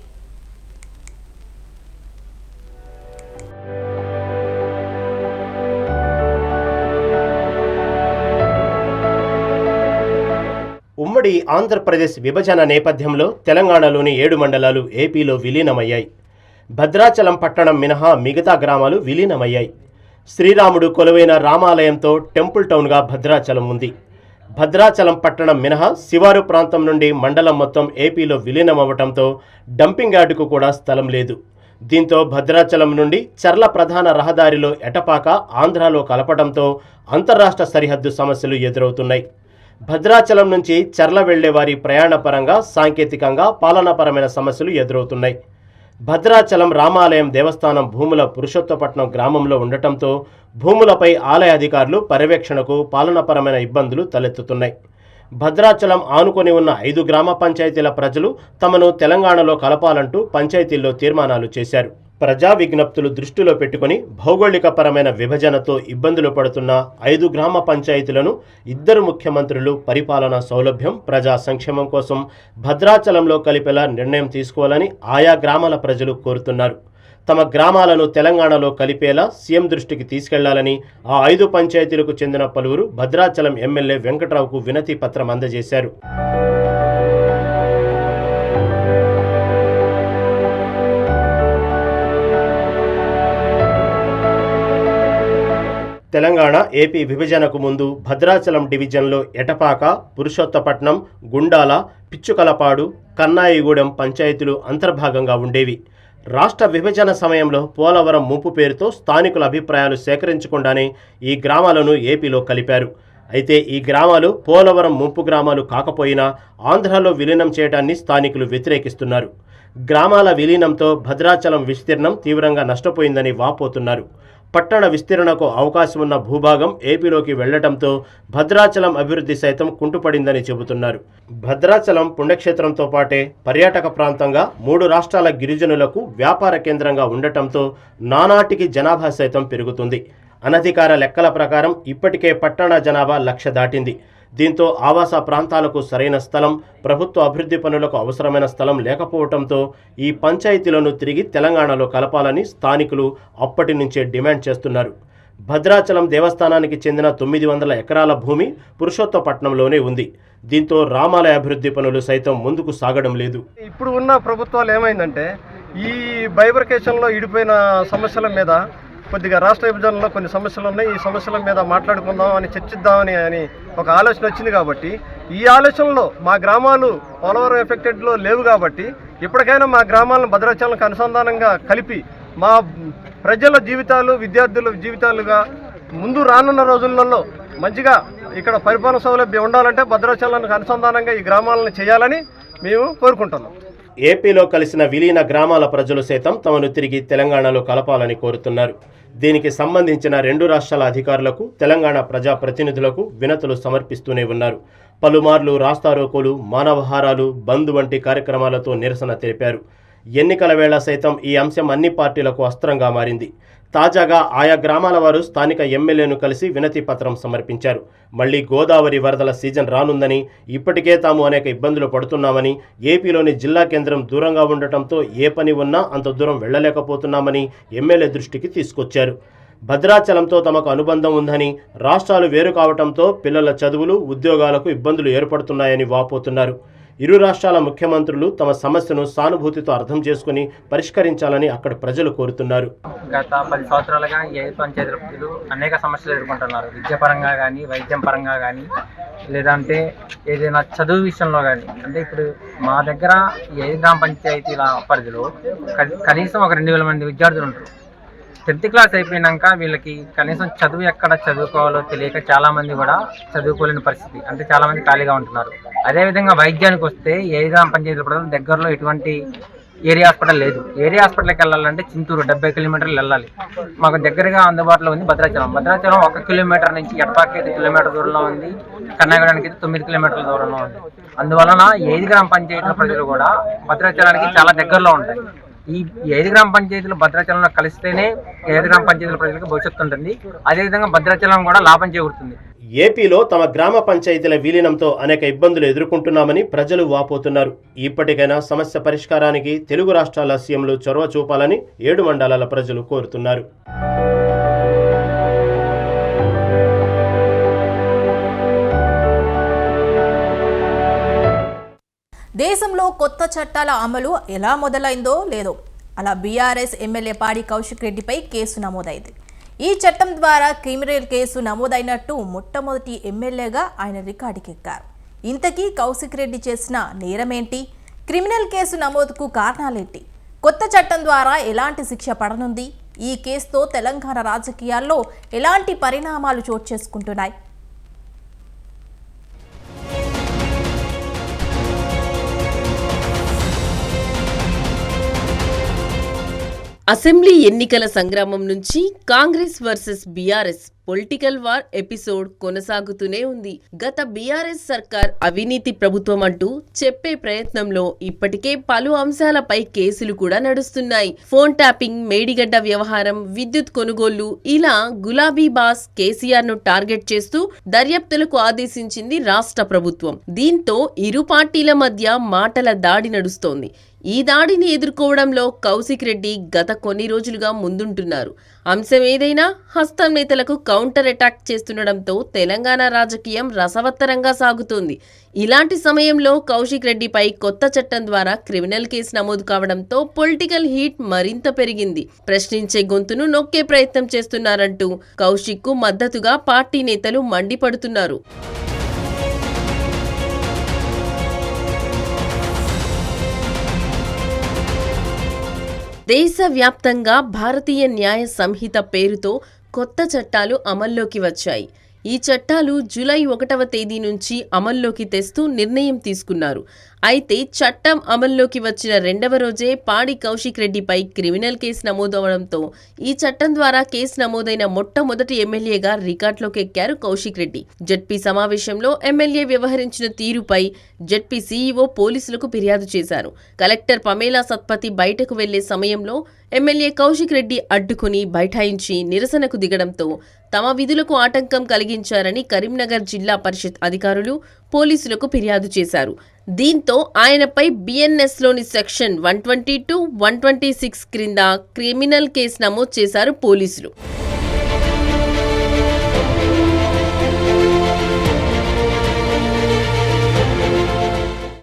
ఉమ్మడి ఆంధ్రప్రదేశ్ విభజన నేపథ్యంలో తెలంగాణలోని 7 మండలాలు ఏపీలో విలీనమయ్యాయి. భద్రాచలం పట్టణం మినహా మిగతా గ్రామాలు విలీనమయ్యాయి. శ్రీరాముడు కొలువైన రామాలయంతో టెంపుల్ టౌన్గా భద్రాచలం ఉంది. భద్రాచలం పట్టణం మినహా శివారు ప్రాంతం నుండి మండలం మొత్తం ఏపీలో విలీనమవ్వటంతో డంపింగ్ యార్డుకు కూడా స్థలం లేదు. దీంతో భద్రాచలం నుండి చర్ల ప్రధాన రహదారిలో ఎటపాక ఆంధ్రాలో కలపడంతో అంతర్రాష్ట్ర సరిహద్దు సమస్యలు ఎదురవుతున్నాయి. భద్రాచలం నుంచి చర్ల వెళ్లే వారి ప్రయాణ పరంగా, సాంకేతికంగా, పాలనాపరమైన సమస్యలు ఎదురవుతున్నాయి. భద్రాచలం రామాలయం దేవస్థానం భూముల పురుషోత్తపట్నం గ్రామంలో ఉండటంతో భూములపై ఆలయ అధికారులు పర్యవేక్షణకు పాలనాపరమైన ఇబ్బందులు తలెత్తుతున్నాయి. భద్రాచలం ఆనుకొని ఉన్న 5 గ్రామ పంచాయతీల ప్రజలు తమను తెలంగాణలో కలపాలంటూ పంచాయతీల్లో తీర్మానాలు చేశారు. ప్రజా విజ్ఞప్తులు దృష్టిలో పెట్టుకుని భౌగోళికపరమైన విభజనతో ఇబ్బందులు పడుతున్న 5 గ్రామ పంచాయతీలను 2 ముఖ్యమంత్రులు పరిపాలనా సౌలభ్యం, ప్రజా సంక్షేమం కోసం భద్రాచలంలో కలిపేలా నిర్ణయం తీసుకోవాలని ఆయా గ్రామాల ప్రజలు కోరుతున్నారు. తమ గ్రామాలను తెలంగాణలో కలిపేలా సీఎం దృష్టికి తీసుకెళ్లాలని ఆ 5 పంచాయతీలకు చెందిన పలువురు భద్రాచలం ఎమ్మెల్యే వెంకట్రావుకు వినతి పత్రం అందజేశారు. తెలంగాణ ఏపీ విభజనకు ముందు భద్రాచలం డివిజన్లో ఎటపాక, పురుషోత్తపట్నం, గుండాల, పిచ్చుకలపాడు, కన్నాయిగూడెం పంచాయతీలు అంతర్భాగంగా ఉండేవి. రాష్ట్ర విభజన సమయంలో పోలవరం ముంపు పేరుతో స్థానికుల అభిప్రాయాలు సేకరించకుండానే ఈ గ్రామాలను ఏపీలో కలిపారు. అయితే ఈ గ్రామాలు పోలవరం ముంపు గ్రామాలు కాకపోయినా ఆంధ్రాలో విలీనం చేయడాన్ని స్థానికులు వ్యతిరేకిస్తున్నారు. గ్రామాల విలీనంతో భద్రాచలం విస్తీర్ణం తీవ్రంగా నష్టపోయిందని వాపోతున్నారు. పట్టణ విస్తీర్ణకు అవకాశం ఉన్న భూభాగం ఏపీలోకి వెళ్లడంతో భద్రాచలం అభివృద్ధి సైతం కుంటుపడిందని చెబుతున్నారు. భద్రాచలం పుణ్యక్షేత్రంతో పాటే పర్యాటక ప్రాంతంగా 3 రాష్ట్రాల గిరిజనులకు వ్యాపార కేంద్రంగా ఉండటంతో నానాటికి జనాభా సైతం పెరుగుతుంది. అనధికార లెక్కల ప్రకారం ఇప్పటికే పట్టణ జనాభా 1,00,000 దాటింది. దీంతో ఆవాస ప్రాంతాలకు సరైన స్థలం, ప్రభుత్వ అభివృద్ధి పనులకు అవసరమైన స్థలం లేకపోవడంతో ఈ పంచాయతీలను తిరిగి తెలంగాణలో కలపాలని స్థానికులు అప్పటి నుంచే డిమాండ్ చేస్తున్నారు. భద్రాచలం దేవస్థానానికి చెందిన 900 ఎకరాల భూమి పురుషోత్తపట్నంలోనే ఉంది. దీంతో రామాలయ అభివృద్ధి పనులు సైతం ముందుకు సాగడం లేదు. ఇప్పుడు ఉన్న ప్రభుత్వాలు ఏమైందంటే ఈ బైబర్కేషన్లో ఇడిపోయిన సమస్యల మీద కొద్దిగా రాష్ట్ర విభజనలో కొన్ని సమస్యలు ఉన్నాయి, ఈ సమస్యల మీద మాట్లాడుకుందాం అని చర్చిద్దామని ఒక ఆలోచన వచ్చింది. కాబట్టి ఈ ఆలోచనలో మా గ్రామాలు పోలవరం ఎఫెక్టెడ్లో లేవు కాబట్టి ఇప్పటికైనా మా గ్రామాలను భద్రాచలంకి అనుసంధానంగా కలిపి మా ప్రజల జీవితాలు, విద్యార్థుల జీవితాలుగా ముందు రానున్న రోజులలో మంచిగా ఇక్కడ పరిపాలన సౌలభ్యం ఉండాలంటే భద్రాచలానికి అనుసంధానంగా ఈ గ్రామాలను చేయాలని మేము కోరుకుంటున్నాం. ఏపీలో కలిసిన విలీన గ్రామాల ప్రజలు సైతం తమను తిరిగి తెలంగాణలో కలపాలని కోరుతున్నారు. దీనికి సంబంధించిన 2 రాష్ట్రాల అధికారులకు, తెలంగాణ ప్రజాప్రతినిధులకు వినతులు సమర్పిస్తూనే ఉన్నారు. పలుమార్లు రాస్తారోకోలు, మానవహారాలు, బంద్ వంటి కార్యక్రమాలతో నిరసన తెలిపారు. ఎన్నికల వేళ సైతం ఈ అంశం అన్ని పార్టీలకు అస్త్రంగా మారింది. తాజాగా ఆయా గ్రామాల వారు స్థానిక ఎమ్మెల్యేను కలిసి వినతి పత్రం సమర్పించారు. మళ్లీ గోదావరి వరదల సీజన్ రానుందని, ఇప్పటికే తాము అనేక ఇబ్బందులు పడుతున్నామని, ఏపీలోని జిల్లా కేంద్రం దూరంగా ఉండటంతో ఏ పని ఉన్నా అంత దూరం వెళ్లలేకపోతున్నామని ఎమ్మెల్యే దృష్టికి తీసుకొచ్చారు. భద్రాచలంతో తమకు అనుబంధం ఉందని, రాష్ట్రాలు వేరు కావడంతో పిల్లల చదువులు, ఉద్యోగాలకు ఇబ్బందులు ఏర్పడుతున్నాయని వాపోతున్నారు. 2 రాష్ట్రాల ముఖ్యమంత్రులు తమ సమస్యను సానుభూతితో అర్థం చేసుకుని పరిష్కరించాలని అక్కడ ప్రజలు కోరుతున్నారు. గత 10 సంవత్సరాలుగా ఈ 5 పంచాయతీల ప్రజలు అనేక సమస్యలు ఎదుర్కొంటున్నారు. విద్యాపరంగా కానీ, వైద్యం పరంగా కానీ, లేదంటే ఏదైనా చదువు విషయంలో కానీ. అంటే ఇప్పుడు మా దగ్గర ఈ 5 గ్రామ పంచాయతీల పరిధిలో కనీసం ఒక 2,000 మంది విద్యార్థులు ఉంటారు. 10th క్లాస్ అయిపోయినాక వీళ్ళకి కనీసం చదువు ఎక్కడ చదువుకోవాలో తెలియక చాలామంది కూడా చదువుకోలేని పరిస్థితి. అంటే చాలామంది ఖాళీగా ఉంటున్నారు. అదేవిధంగా వైద్యానికి వస్తే 5 గ్రామ పంచాయతీల ప్రజలు దగ్గరలో ఎటువంటి ఏరియా హాస్పిటల్ లేదు. ఏరియా హాస్పిటల్కి వెళ్ళాలంటే చింతూరు 70 కిలోమీటర్లు వెళ్ళాలి. మాకు దగ్గరగా అందుబాటులో ఉంది భద్రాచలం. 1 కిలోమీటర్ నుంచి ఎడపాకి 5 కిలోమీటర్ దూరంలో ఉంది, కన్నాగడానికి 9 కిలోమీటర్ల దూరంలో ఉంది. అందువలన 5 గ్రామ పంచాయతీల ప్రజలు కూడా భద్రాచలానికి చాలా దగ్గరలో ఉంటాయి. ఈ 5 గ్రామ పంచాయతీలు భద్రాచలంలో కలిస్తేనే 5 గ్రామ పంచాయతీల ప్రజలకు భవిష్యత్తు ఉంటుంది. అదేవిధంగా భద్రాచలం కూడా లాభం చేకూరుతుంది. ఏపీలో తమ గ్రామ పంచాయతీల విలీనంతో అనేక ఇబ్బందులు ఎదుర్కొంటున్నామని ప్రజలు వాపోతున్నారు. ఇప్పటికైనా సమస్య పరిష్కారానికి తెలుగు రాష్ట్రాల సీఎంలు చొరవ చూపాలని 7 మండలాల ప్రజలు కోరుతున్నారు. దేశంలో కొత్త చట్టాల అమలు ఎలా మొదలైందో లేదో అలా బీఆర్ఎస్ ఎమ్మెల్యే పాడి కౌశిక్ రెడ్డిపై కేసు నమోదైంది. ఈ చట్టం ద్వారా క్రిమినల్ కేసు నమోదైనట్టు మొట్టమొదటి ఎమ్మెల్యేగా ఆయన రికార్డుకెక్కారు. ఇంతకీ కౌశిక్ రెడ్డి చేసిన నేరమేంటి? Criminal case నమోదుకు కారణాలేంటి? కొత్త చట్టం ద్వారా ఎలాంటి శిక్ష పడనుంది? ఈ కేసుతో తెలంగాణ రాజకీయాల్లో ఎలాంటి పరిణామాలు చోటు చేసుకుంటున్నాయి? అసెంబ్లీ ఎన్నికల సంగ్రామం నుంచి Congress versus BRS political war episode కొనసాగుతూనే ఉంది. గత బీఆర్ఎస్ సర్కార్ అవినీతి ప్రభుత్వం అంటూ చెప్పే ప్రయత్నంలో ఇప్పటికే పలు అంశాలపై కేసులు కూడా నడుస్తున్నాయి. ఫోన్ ట్యాపింగ్, మేడిగడ్డ వ్యవహారం, విద్యుత్ కొనుగోళ్లు, ఇలా గులాబీ బాస్ కేసీఆర్ ను టార్గెట్ చేస్తూ దర్యాప్తులకు ఆదేశించింది రాష్ట్ర ప్రభుత్వం. దీంతో ఇరు పార్టీల మధ్య మాటల దాడి నడుస్తోంది. ఈ దాడిని ఎదుర్కోవడంలో కౌశిక్ రెడ్డి గత కొన్ని రోజులుగా ముందుంటున్నారు. అంశం ఏదైనా హస్తం నేతలకు కౌంటర్ అటాక్ చేస్తుండటంతో తెలంగాణ రాజకీయం రసవత్తరంగా సాగుతోంది. ఇలాంటి సమయంలో కౌశిక్ రెడ్డిపై కొత్త చట్టం ద్వారా క్రిమినల్ కేసు నమోదు కావడంతో పొలిటికల్ హీట్ మరింత పెరిగింది. ప్రశ్నించే గొంతును నొక్కే ప్రయత్నం చేస్తున్నారంటూ కౌశిక్ కు మద్దతుగా పార్టీ నేతలు మండిపడుతున్నారు. దేశవ్యాప్తంగా భారతీయ న్యాయ సంహిత పేరుతో కొత్త చట్టాలు అమల్లోకి వచ్చాయి. ఈ చట్టాలు జూలై 1వ తేదీ నుంచి అమల్లోకి తెస్తూ నిర్ణయం తీసుకున్నారు. అయితే చట్టం అమల్లోకి వచ్చిన 2వ రోజే పాడి కౌశిక్ రెడ్డిపై క్రిమినల్ కేసు నమోదవడంతో ఈ చట్టం ద్వారా కేసు నమోదైన మొట్టమొదటి ఎమ్మెల్యేగా రికార్డులోకి ఎక్కారు కౌశిక్ రెడ్డి. జెడ్పీ సమావేశంలో ఎమ్మెల్యే వ్యవహరించిన తీరుపై జెడ్పీ సీఈఓ పోలీసులకు ఫిర్యాదు చేశారు. కలెక్టర్ పమేలా సత్పతి బయటకు వెళ్లే సమయంలో ఎమ్మెల్యే కౌశిక్ రెడ్డి అడ్డుకుని బైఠాయించి నిరసనకు దిగడంతో తమ విధులకు ఆటంకం కలిగించారని కరీంనగర్ జిల్లా పరిషత్ అధికారులు పోలీసులకు ఫిర్యాదు చేశారు. దీంతో ఆయనపై బిఎన్ఎస్లోని సెక్షన్ 122, 126 క్రింద క్రిమినల్ కేసు నమోదు చేశారు పోలీసులు.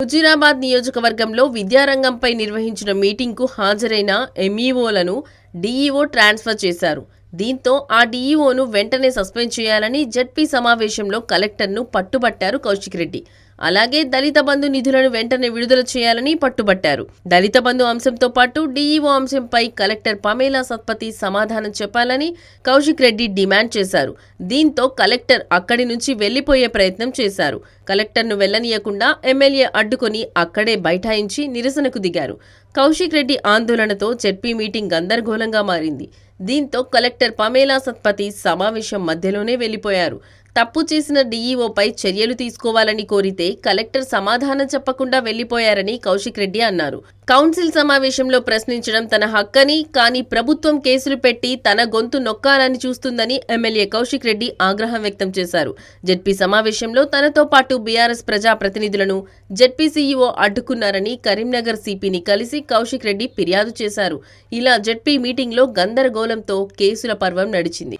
హుజూరాబాద్ నియోజకవర్గంలో విద్యారంగంపై నిర్వహించిన మీటింగ్కు హాజరైన ఎంఈఓలను డీఈఓ ట్రాన్స్ఫర్ చేశారు. దీంతో ఆ డీఈఓను వెంటనే సస్పెండ్ చేయాలని జెడ్పీ సమావేశంలో కలెక్టర్ను పట్టుబట్టారు కౌశిక్ రెడ్డి. అలాగే దళిత బంధు నిధులను వెంటనే విడుదల చేయాలని పట్టుబట్టారు. దళిత బంధు అంశంతో పాటు డీఈఓ అంశంపై కలెక్టర్ పమేలా సత్పతి సమాధానం చెప్పాలని కౌశిక్ రెడ్డి డిమాండ్ చేశారు. దీంతో కలెక్టర్ అక్కడి నుంచి వెళ్లిపోయే ప్రయత్నం చేశారు. కలెక్టర్ను వెళ్లనీయకుండా ఎమ్మెల్యే అడ్డుకొని అక్కడే బైఠాయించి నిరసనకు దిగారు. కౌశిక్ రెడ్డి ఆందోళనతో జెడ్పీ మీటింగ్ గందరగోళంగా మారింది. దీంతో కలెక్టర్ పమేలా సత్పతి సమావేశం మధ్యలోనే వెళ్లిపోయారు. తప్పు చేసిన డీఈఓపై చర్యలు తీసుకోవాలని కోరితే కలెక్టర్ సమాధానం చెప్పకుండా వెళ్లిపోయారని కౌశిక్ రెడ్డి అన్నారు. కౌన్సిల్ సమావేశంలో ప్రశ్నించడం తన హక్కని, కానీ ప్రభుత్వం కేసులు పెట్టి తన గొంతు నొక్కాలని చూస్తుందని ఎమ్మెల్యే కౌశిక్ రెడ్డి ఆగ్రహం వ్యక్తం చేశారు. జెడ్పీ సమావేశంలో తనతో పాటు బీఆర్ఎస్ ప్రజాప్రతినిధులను జెడ్పీ సీఈఓ అడ్డుకున్నారని కరీంనగర్ సిపిని కలిసి కౌశిక్ రెడ్డి ఫిర్యాదు చేశారు. ఇలా జెడ్పీ మీటింగ్లో గందరగోళంతో కేసుల పర్వం నడిచింది.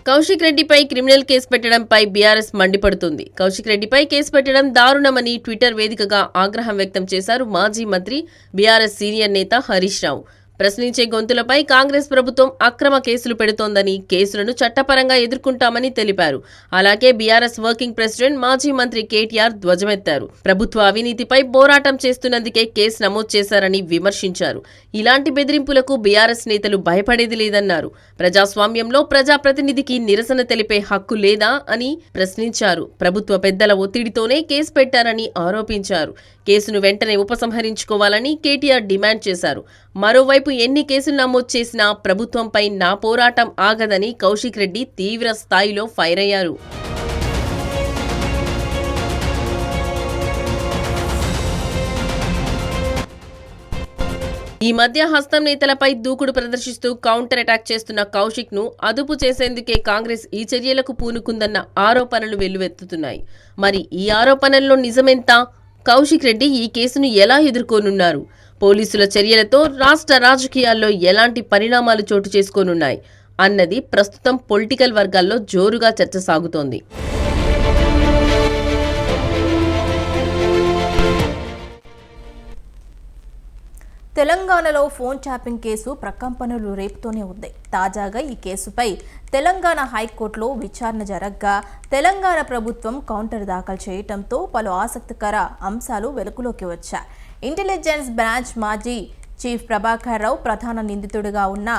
కౌశిక్ రెడ్డిపై క్రిమినల్ కేసు పెట్టడంపై బీఆర్ఎస్ మండిపడుతుంది. కౌశిక్ రెడ్డిపై కేసు పెట్టడం దారుణమని ట్విట్టర్ వేదికగా ఆగ్రహం వ్యక్తం చేశారు మాజీ మంత్రి, బీఆర్ఎస్ సీనియర్ నేత హరీష్ రావు. ప్రశ్నించే గొంతులపై కాంగ్రెస్ ప్రభుత్వం అక్రమ కేసులు పెడుతోందని, కేసులను చట్టపరంగా ఎదుర్కొంటామని తెలిపారు. అలాగే బీఆర్ఎస్ వర్కింగ్ ప్రెసిడెంట్, మాజీ మంత్రి కేటీఆర్ ధ్వజమెత్తారు. ప్రభుత్వ అవినీతిపై పోరాటం చేస్తున్నందుకే కేసు నమోదు చేశారని విమర్శించారు. ఇలాంటి బెదిరింపులకు బీఆర్ఎస్ నేతలు భయపడేది లేదన్నారు. ప్రజాస్వామ్యంలో ప్రజాప్రతినిధికి నిరసన తెలిపే హక్కు లేదా అని ప్రశ్నించారు. ప్రభుత్వ పెద్దల ఒత్తిడితోనే కేసు పెట్టారని ఆరోపించారు. కేసును వెంటనే ఉపసంహరించుకోవాలని కేటీఆర్ డిమాండ్ చేశారు. మరోవైపు ఎన్ని కేసులు నమోదు చేసినా ప్రభుత్వంపై నా పోరాటం ఆగదని కౌశిక్ రెడ్డి తీవ్ర స్థాయిలో ఫైర్ అయ్యారు. ఈ మధ్య హస్తం నేతలపై దూకుడు ప్రదర్శిస్తూ కౌంటర్ అటాక్ చేస్తున్న కౌశిక్ ను అదుపు చేసేందుకే కాంగ్రెస్ ఈ చర్యలకు పూనుకుందన్న ఆరోపణలు వెల్లువెత్తుతున్నాయి. మరి ఈ ఆరోపణల్లో నిజమెంత? కౌశిక్ రెడ్డి ఈ కేసును ఎలా ఎదుర్కోనున్నారు? పోలీసుల చర్యలతో రాష్ట్ర రాజకీయాల్లో ఎలాంటి పరిణామాలు చోటు చేసుకోనున్నాయి అన్నది ప్రస్తుతం పొలిటికల్ వర్గాల్లో జోరుగా చర్చ సాగుతోంది. తెలంగాణలో ఫోన్ ట్యాపింగ్ కేసు ప్రకంపనలు రేపుతూనే ఉంది. తాజాగా ఈ కేసుపై తెలంగాణ హైకోర్టులో విచారణ జరగ్గా తెలంగాణ ప్రభుత్వం కౌంటర్ దాఖలు చేయడంతో పలు ఆసక్తికర అంశాలు వెలుగులోకి వచ్చాయి. ఇంటెలిజెన్స్ బ్రాంచ్ మాజీ చీఫ్ ప్రభాకర్ రావు ప్రధాన నిందితుడిగా ఉన్న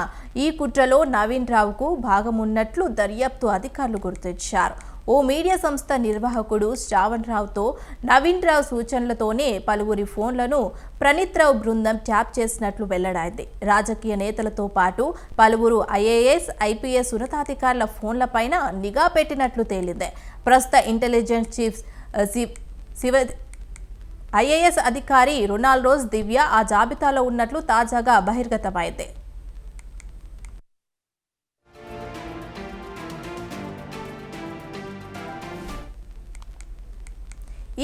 ఈ కుట్రలో నవీన్ రావుకు భాగమున్నట్లు దర్యాప్తు అధికారులు గుర్తించారు. ఓ మీడియా సంస్థ నిర్వాహకుడు శ్రావణ్ రావుతో నవీన్ రావు సూచనలతోనే పలువురి ఫోన్లను ప్రణీత్ రావు బృందం ట్యాప్ చేసినట్లు వెల్లడైంది. రాజకీయ నేతలతో పాటు పలువురు ఐఏఎస్, ఐపీఎస్ ఉన్నతాధికారుల ఫోన్లపైన నిఘా పెట్టినట్లు తేలింది. ప్రస్తుత ఇంటెలిజెన్స్ చీఫ్ ఐఏఎస్ అధికారి రొనాల్డోస్ దివ్య ఆ జాబితాలో ఉన్నట్లు తాజాగా బహిర్గతమైంది.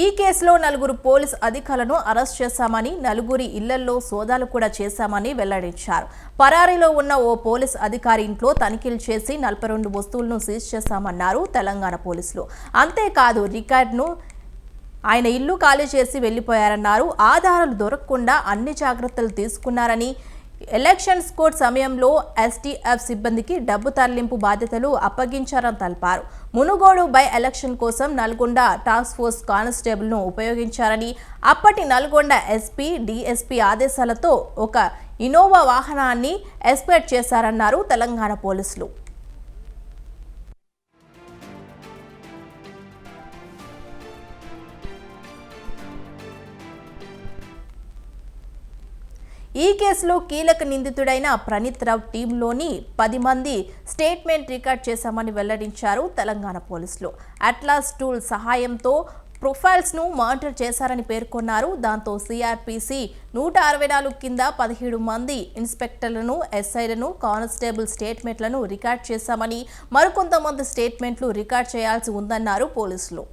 ఈ కేసులో 4 పోలీస్ అధికారులను అరెస్ట్ చేశామని, 4 ఇళ్లలో సోదాలు కూడా చేశామని వెల్లడించారు. పరారీలో ఉన్న ఓ పోలీస్ అధికారి ఇంట్లో తనిఖీలు చేసి 42 వస్తువులను సీజ్ చేశామన్నారు తెలంగాణ పోలీసులు. అంతేకాదు రికార్డును ఆయన ఇల్లు ఖాళీ చేసి వెళ్లిపోయారన్నారు. ఆధారాలు దొరకకుండా అన్ని జాగ్రత్తలు తీసుకున్నారని, ఎలక్షన్స్ కోడ్ సమయంలో ఎస్టీఎఫ్ సిబ్బందికి డబ్బు తరలింపు బాధ్యతలు అప్పగించారని తెలిపారు. మునుగోడు బై ఎలక్షన్ కోసం నల్గొండ టాస్క్ ఫోర్స్ కానిస్టేబుల్ను ఉపయోగించారని, అప్పటి నల్గొండ ఎస్పీ, డీఎస్పీ ఆదేశాలతో ఒక ఇన్నోవా వాహనాన్ని ఎస్కార్ట్ చేశారన్నారు తెలంగాణ పోలీసులు. ఈ కేసులో కీలక నిందితుడైన ప్రణీత్ రావు టీంలోని 10 మంది స్టేట్మెంట్ రికార్డ్ చేశామని వెల్లడించారు తెలంగాణ పోలీసులు. అట్లాస్ టూల్ సహాయంతో ప్రొఫైల్స్ను మానిటర్ చేశారని పేర్కొన్నారు. దాంతో సిఆర్పిసి 164 కింద 17 మంది ఇన్స్పెక్టర్లను, ఎస్ఐలను, కానిస్టేబుల్ స్టేట్మెంట్లను రికార్డ్ చేశామని, మరికొంతమంది స్టేట్మెంట్లు రికార్డ్ చేయాల్సి ఉందన్నారు పోలీసులు.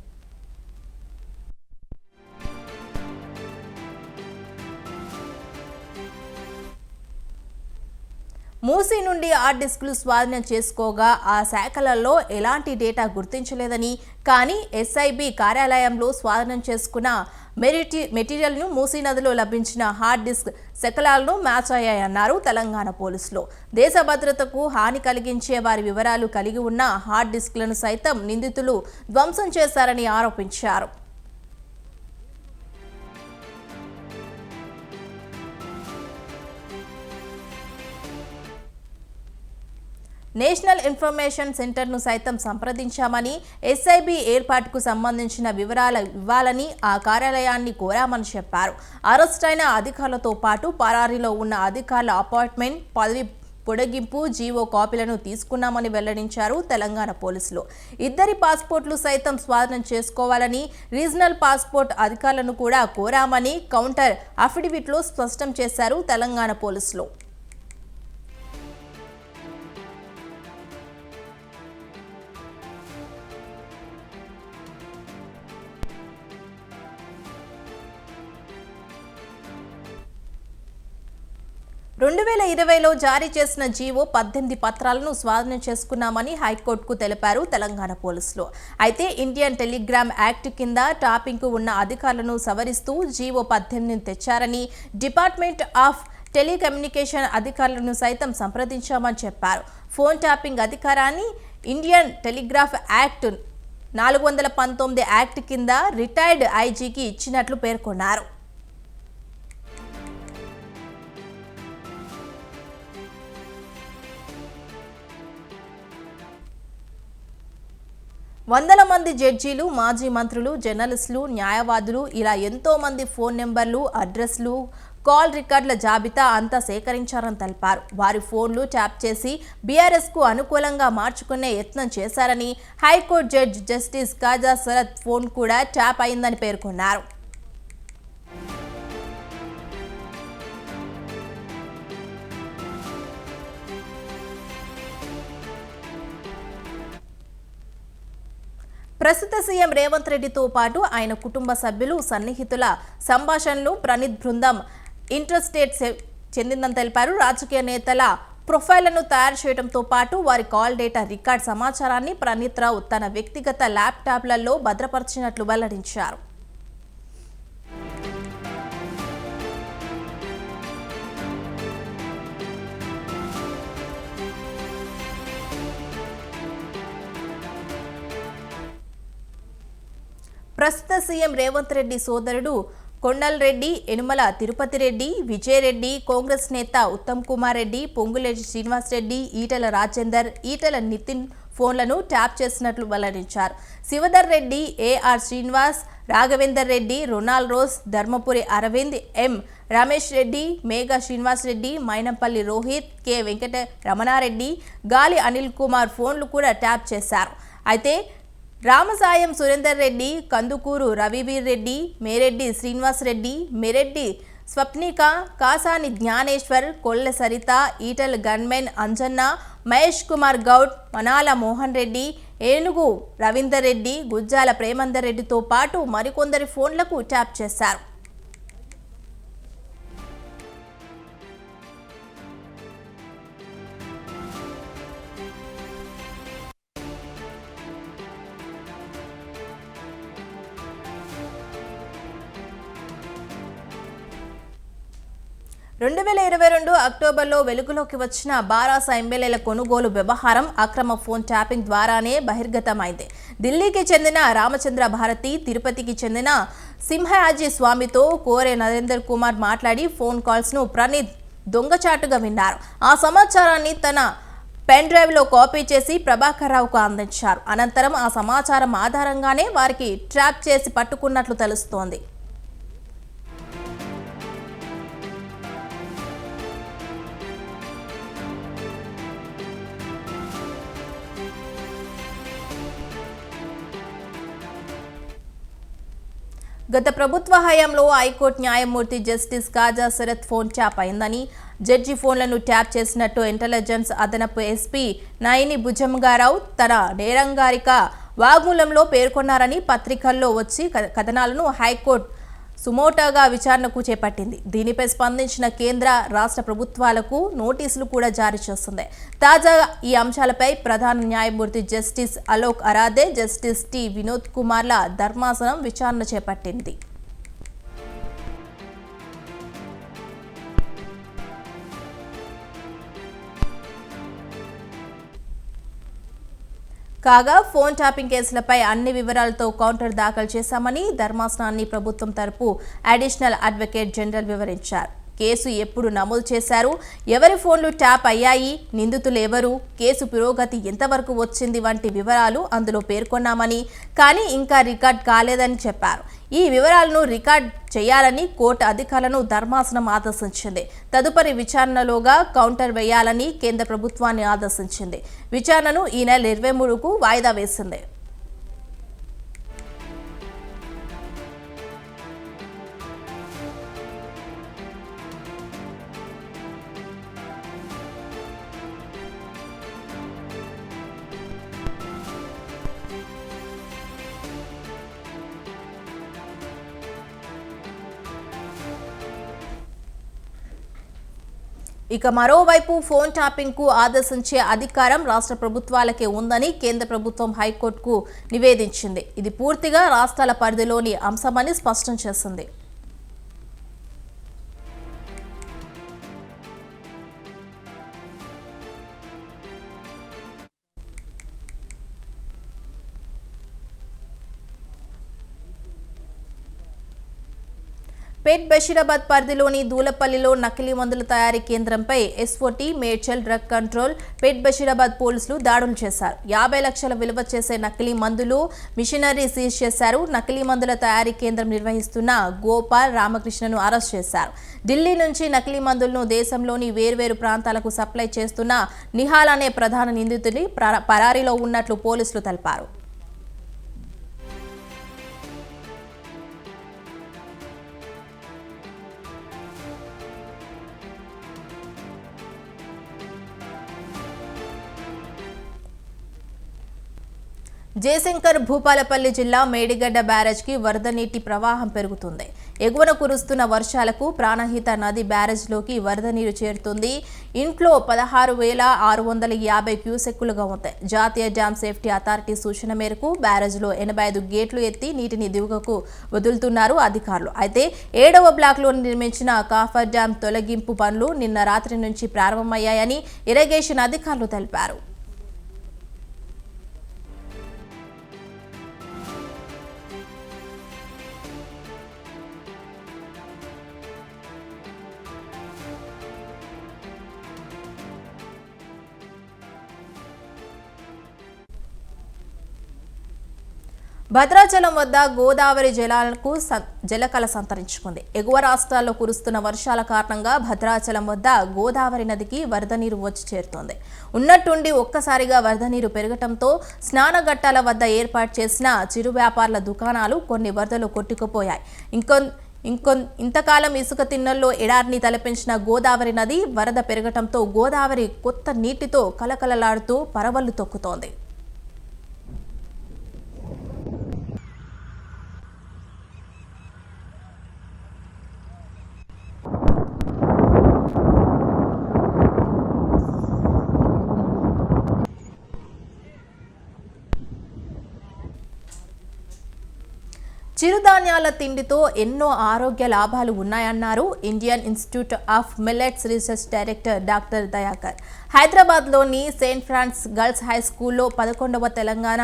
మూసీ నుండి హార్డ్ డిస్కులు స్వాధీనం చేసుకోగా ఆ శాఖలలో ఎలాంటి డేటా గుర్తించలేదని, కానీ ఎస్ఐబి కార్యాలయంలో స్వాధీనం చేసుకున్న మెటీరియల్ను మూసీ నదిలో లభించిన హార్డ్ డిస్క్ శకలాలను మ్యాచ్ అయ్యాయన్నారు తెలంగాణ పోలీసులు. దేశ భద్రతకు హాని కలిగించే వారి వివరాలు కలిగి ఉన్న హార్డ్ డిస్క్లను సైతం నిందితులు ధ్వంసం చేశారని ఆరోపించారు. నేషనల్ ఇన్ఫర్మేషన్ సెంటర్ను సైతం సంప్రదించామని, ఎస్ఐబి ఏర్పాటుకు సంబంధించిన వివరాలు ఇవ్వాలని ఆ కార్యాలయాన్ని కోరామని చెప్పారు. అరెస్ట్ అయిన అధికారులతో పాటు పరారీలో ఉన్న అధికారుల అపాయింట్మెంట్, పదవి పొడిగింపు, జీవో కాపీలను తీసుకున్నామని వెల్లడించారు తెలంగాణ పోలీసులు. 2 పాస్పోర్ట్లు సైతం స్వాధీనం చేసుకోవాలని, రీజనల్ పాస్పోర్ట్ అధికారులను కూడా కోరామని కౌంటర్ అఫిడవిట్లో స్పష్టం చేశారు తెలంగాణ పోలీసులు. రెండు 2020లో జారీ చేసిన జీవో 18 పత్రాలను స్వాధీనం చేసుకున్నామని హైకోర్టుకు తెలిపారు తెలంగాణ పోలీసులు. అయితే ఇండియన్ టెలిగ్రామ్ యాక్ట్ కింద టాపింగ్కు ఉన్న అధికారులను సవరిస్తూ జీవో 18ని తెచ్చారని, డిపార్ట్మెంట్ ఆఫ్ టెలికమ్యూనికేషన్ అధికారులను సైతం సంప్రదించామని చెప్పారు. ఫోన్ ట్యాపింగ్ అధికారాన్ని ఇండియన్ టెలిగ్రాఫ్ యాక్ట్ 419 యాక్ట్ కింద రిటైర్డ్ ఐజీకి ఇచ్చినట్లు పేర్కొన్నారు. వందల మంది జడ్జీలు, మాజీ మంత్రులు, జర్నలిస్టులు, న్యాయవాదులు ఇలా ఎంతో మంది ఫోన్ నెంబర్లు, అడ్రస్లు, కాల్ రికార్డుల జాబితా అంతా సేకరించారని తెలిపారు. వారి ఫోన్లు ట్యాప్ చేసి బీఆర్ఎస్కు అనుకూలంగా మార్చుకునే యత్నం చేశారని, high court judge justice Khaja Sarath phone కూడా ట్యాప్ అయిందని పేర్కొన్నారు. ప్రస్తుత సీఎం రేవంత్ రెడ్డితో పాటు ఆయన కుటుంబ సభ్యులు, సన్నిహితుల సంభాషణలు ప్రణీత్ బృందం ఇంట్రెస్టేట్ చెందిందని తెలిపారు. రాజకీయ నేతల ప్రొఫైళ్లను తయారు చేయడంతో పాటు వారి కాల్ డేటా రికార్డ్ సమాచారాన్ని ప్రణీత్ రావు తన వ్యక్తిగత ల్యాప్టాప్లలో భద్రపరిచినట్లు వెల్లడించారు. ప్రస్తుత సీఎం రేవంత్ రెడ్డి సోదరుడు కొండల్ రెడ్డి, యనుమల తిరుపతి రెడ్డి, విజయరెడ్డి, కాంగ్రెస్ నేత ఉత్తమ్ కుమార్ రెడ్డి, పొంగులేటి శ్రీనివాస్ రెడ్డి, ఈటెల రాజేందర్, ఈటెల నితిన్ ఫోన్లను ట్యాప్ చేసినట్లు వెల్లడించారు. Shivadhar Reddy, A R Srinivas, Raghavender Reddy, Ronald Rose, Dharmapuri Arvind, M Ramesh Reddy, Megha Srinivas Reddy, Mynampally Rohit, K Venkata Ramanareddy, Gali Anil Kumar ఫోన్లు కూడా ట్యాప్ చేశారు. అయితే రామసాయం సురేందర్ రెడ్డి, కందుకూరు రవివీర్ రెడ్డి, మేరెడ్డి శ్రీనివాస్ రెడ్డి, మెరెడ్డి స్వప్నిక, కాసాని జ్ఞానేశ్వర్, కొల్ల సరిత, ఈటల్ గన్మెన్ అంజన్న, మహేష్ కుమార్ గౌడ్, మనాల మోహన్ రెడ్డి, ఏనుగు రవీందర్ రెడ్డి, గుజ్జాల ప్రేమందర్ రెడ్డితో పాటు మరికొందరి ఫోన్లకు ట్యాప్ చేశారు. అక్టోబర్లో వెలుగులోకి వచ్చిన బారాస ఎమ్మెల్యేల కొనుగోలు వ్యవహారం అక్రమ ఫోన్ ట్యాపింగ్ ద్వారానే బహిర్గతమైంది. ఢిల్లీకి చెందిన రామచంద్ర భారతి, తిరుపతికి చెందిన సింహయాజీ స్వామితో కోరే నరేందర్ కుమార్ మాట్లాడి ఫోన్ కాల్స్ను ప్రణీత్ దొంగచాటుగా విన్నారు. ఆ సమాచారాన్ని తన పెన్ డ్రైవ్లో కాపీ చేసి ప్రభాకర్ రావుకు అందించారు. అనంతరం ఆ సమాచారం ఆధారంగానే వారికి ట్రాప్ చేసి పట్టుకున్నట్లు తెలుస్తోంది. గత ప్రభుత్వ హయాంలో హైకోర్టు న్యాయమూర్తి జస్టిస్ కాజా శరత్ ఫోన్ ట్యాప్ అయిందని, జడ్జి ఫోన్లను ట్యాప్ చేసినట్టు ఇంటెలిజెన్స్ అదనపు ఎస్పీ నాయిని భుజంగారావు తన నేరంగారిక వాగ్మూలంలో పేర్కొన్నారని పత్రికల్లో వచ్చి కథనాలను హైకోర్టు సుమోటోగా విచారణకు చేపట్టింది. దీనిపై స్పందించిన కేంద్ర, రాష్ట్ర ప్రభుత్వాలకు నోటీసులు కూడా జారీ చేస్తుంది. తాజాగా ఈ అంశాలపై ప్రధాన న్యాయమూర్తి justice Alok Aradhe, justice T Vinod కుమార్ల ధర్మాసనం విచారణ చేపట్టింది. కాగా ఫోన్ ట్యాపింగ్ కేసులపై అన్ని వివరాలతో కౌంటర్ దాఖలు చేశామని ధర్మాసనాన్ని ప్రభుత్వం తరపు అడిషనల్ అడ్వకేట్ జనరల్ వివరించారు. కేసు ఎప్పుడు నమోదు చేశారు, ఎవరి ఫోన్లు ట్యాప్ అయ్యాయి, నిందితులు ఎవరు, కేసు పురోగతి ఎంతవరకు వచ్చింది వంటి వివరాలు అందులో పేర్కొన్నామని, కానీ ఇంకా రికార్డ్ కాలేదని చెప్పారు. ఈ వివరాలను రికార్డ్ చేయాలని కోర్టు అధికారులను ధర్మాసనం ఆదేశించింది. తదుపరి విచారణలోగా కౌంటర్ వేయాలని కేంద్ర ప్రభుత్వాన్ని ఆదేశించింది. విచారణను ఈ నెల 23కు వాయిదా వేసింది. ఇక మరోవైపు ఫోన్ ట్యాపింగ్కు ఆదేశించే అధికారం రాష్ట్ర ప్రభుత్వాలకే ఉందని కేంద్ర ప్రభుత్వం హైకోర్టుకు నివేదించింది. ఇది పూర్తిగా రాష్ట్రాల పరిధిలోని అంశమని స్పష్టం చేసింది. పేట్ బషీరాబాద్ పరిధిలోని దూలపల్లిలో నకిలీ మందుల తయారీ కేంద్రంపై ఎస్ఓటీ, మేడ్చల్ డ్రగ్ కంట్రోల్, పేట్ బషీరాబాద్ పోలీసులు దాడులు చేశారు. 50 లక్షల విలువ చేసే నకిలీ మందులు, మిషనరీ సీజ్ చేశారు. నకిలీ మందుల తయారీ కేంద్రం నిర్వహిస్తున్న గోపాల్ రామకృష్ణను అరెస్ట్ చేశారు. ఢిల్లీ నుంచి నకిలీ మందులను దేశంలోని వేర్వేరు ప్రాంతాలకు సప్లై చేస్తున్న నిహాల్ అనే ప్రధాన నిందితుడి పరారీలో ఉన్నట్లు పోలీసులు తెలిపారు. జయశంకర్ భూపాలపల్లి జిల్లా మేడిగడ్డ బ్యారేజ్కి వరద నీటి ప్రవాహం పెరుగుతుంది. ఎగువన కురుస్తున్న వర్షాలకు ప్రాణహిత నది బ్యారేజ్లోకి వరద నీరు చేరుతుంది. ఇంట్లో 16,650 క్యూసెక్కులుగా ఉంటాయి. జాతీయ డ్యామ్ సేఫ్టీ అథారిటీ సూచన మేరకు బ్యారేజ్లో 85 గేట్లు ఎత్తి నీటిని దిగువకు వదులుతున్నారు అధికారులు. అయితే 7వ బ్లాక్లో నిర్మించిన కాఫర్ డ్యామ్ తొలగింపు పనులు నిన్న రాత్రి నుంచి ప్రారంభమయ్యాయని ఇరిగేషన్ అధికారులు తెలిపారు. భద్రాచలం వద్ద గోదావరి జలాలకు జలకళ సంతరించుకుంది. ఎగువ రాష్ట్రాల్లో కురుస్తున్న వర్షాల కారణంగా భద్రాచలం వద్ద గోదావరి నదికి వరద నీరు వచ్చి చేరుతోంది. ఉన్నట్టుండి ఒక్కసారిగా వరద నీరు పెరగటంతో స్నానఘట్టాల వద్ద ఏర్పాటు చేసిన చిరు వ్యాపారుల దుకాణాలు కొన్ని వరదలు కొట్టుకుపోయాయి. ఇంతకాలం ఇసుక తిన్నెల్లో ఎడారిని తలపించిన గోదావరి నది వరద పెరగటంతో గోదావరి కొత్త నీటితో కలకలలాడుతూ పరవళ్లు తొక్కుతోంది. చిరుధాన్యాల తిండితో ఎన్నో ఆరోగ్య లాభాలు ఉన్నాయన్నారు Indian Institute of Millets Research director doctor Dayakar. హైదరాబాద్లోని సెయింట్ ఫ్రాన్స్ గర్ల్స్ హై స్కూల్లో 11వ తెలంగాణ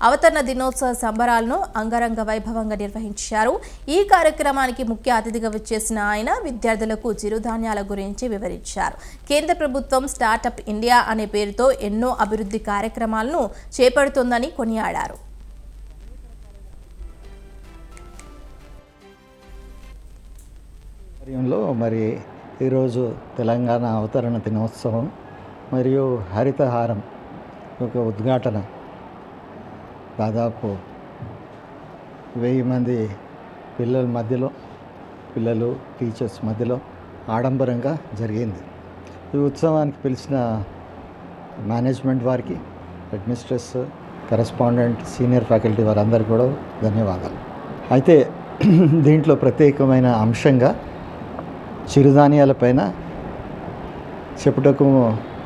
అవతరణ దినోత్సవ సంబరాలను అంగరంగ వైభవంగా నిర్వహించారు. ఈ కార్యక్రమానికి ముఖ్య అతిథిగా విచ్చేసిన ఆయన విద్యార్థులకు చిరుధాన్యాల గురించి వివరించారు. కేంద్ర ప్రభుత్వం స్టార్టప్ ఇండియా అనే పేరుతో ఎన్నో అభివృద్ధి కార్యక్రమాలను చేపడుతోందని కొనియాడారు. మరి ఈరోజు తెలంగాణ అవతరణ దినోత్సవం మరియు హరితహారం ఒక ఉద్ఘాటన దాదాపు 1000 మంది పిల్లలు టీచర్స్ మధ్యలో ఆడంబరంగా జరిగింది. ఈ ఉత్సవానికి పిలిచిన మేనేజ్మెంట్ వారికి, అడ్మినిస్ట్రేటర్స్, కరెస్పాండెంట్, సీనియర్ ఫ్యాకల్టీ వారందరికీ కూడా ధన్యవాదాలు. అయితే దీంట్లో ప్రత్యేకమైన అంశంగా చిరుధాన్యాలపైన చెప్పుటకు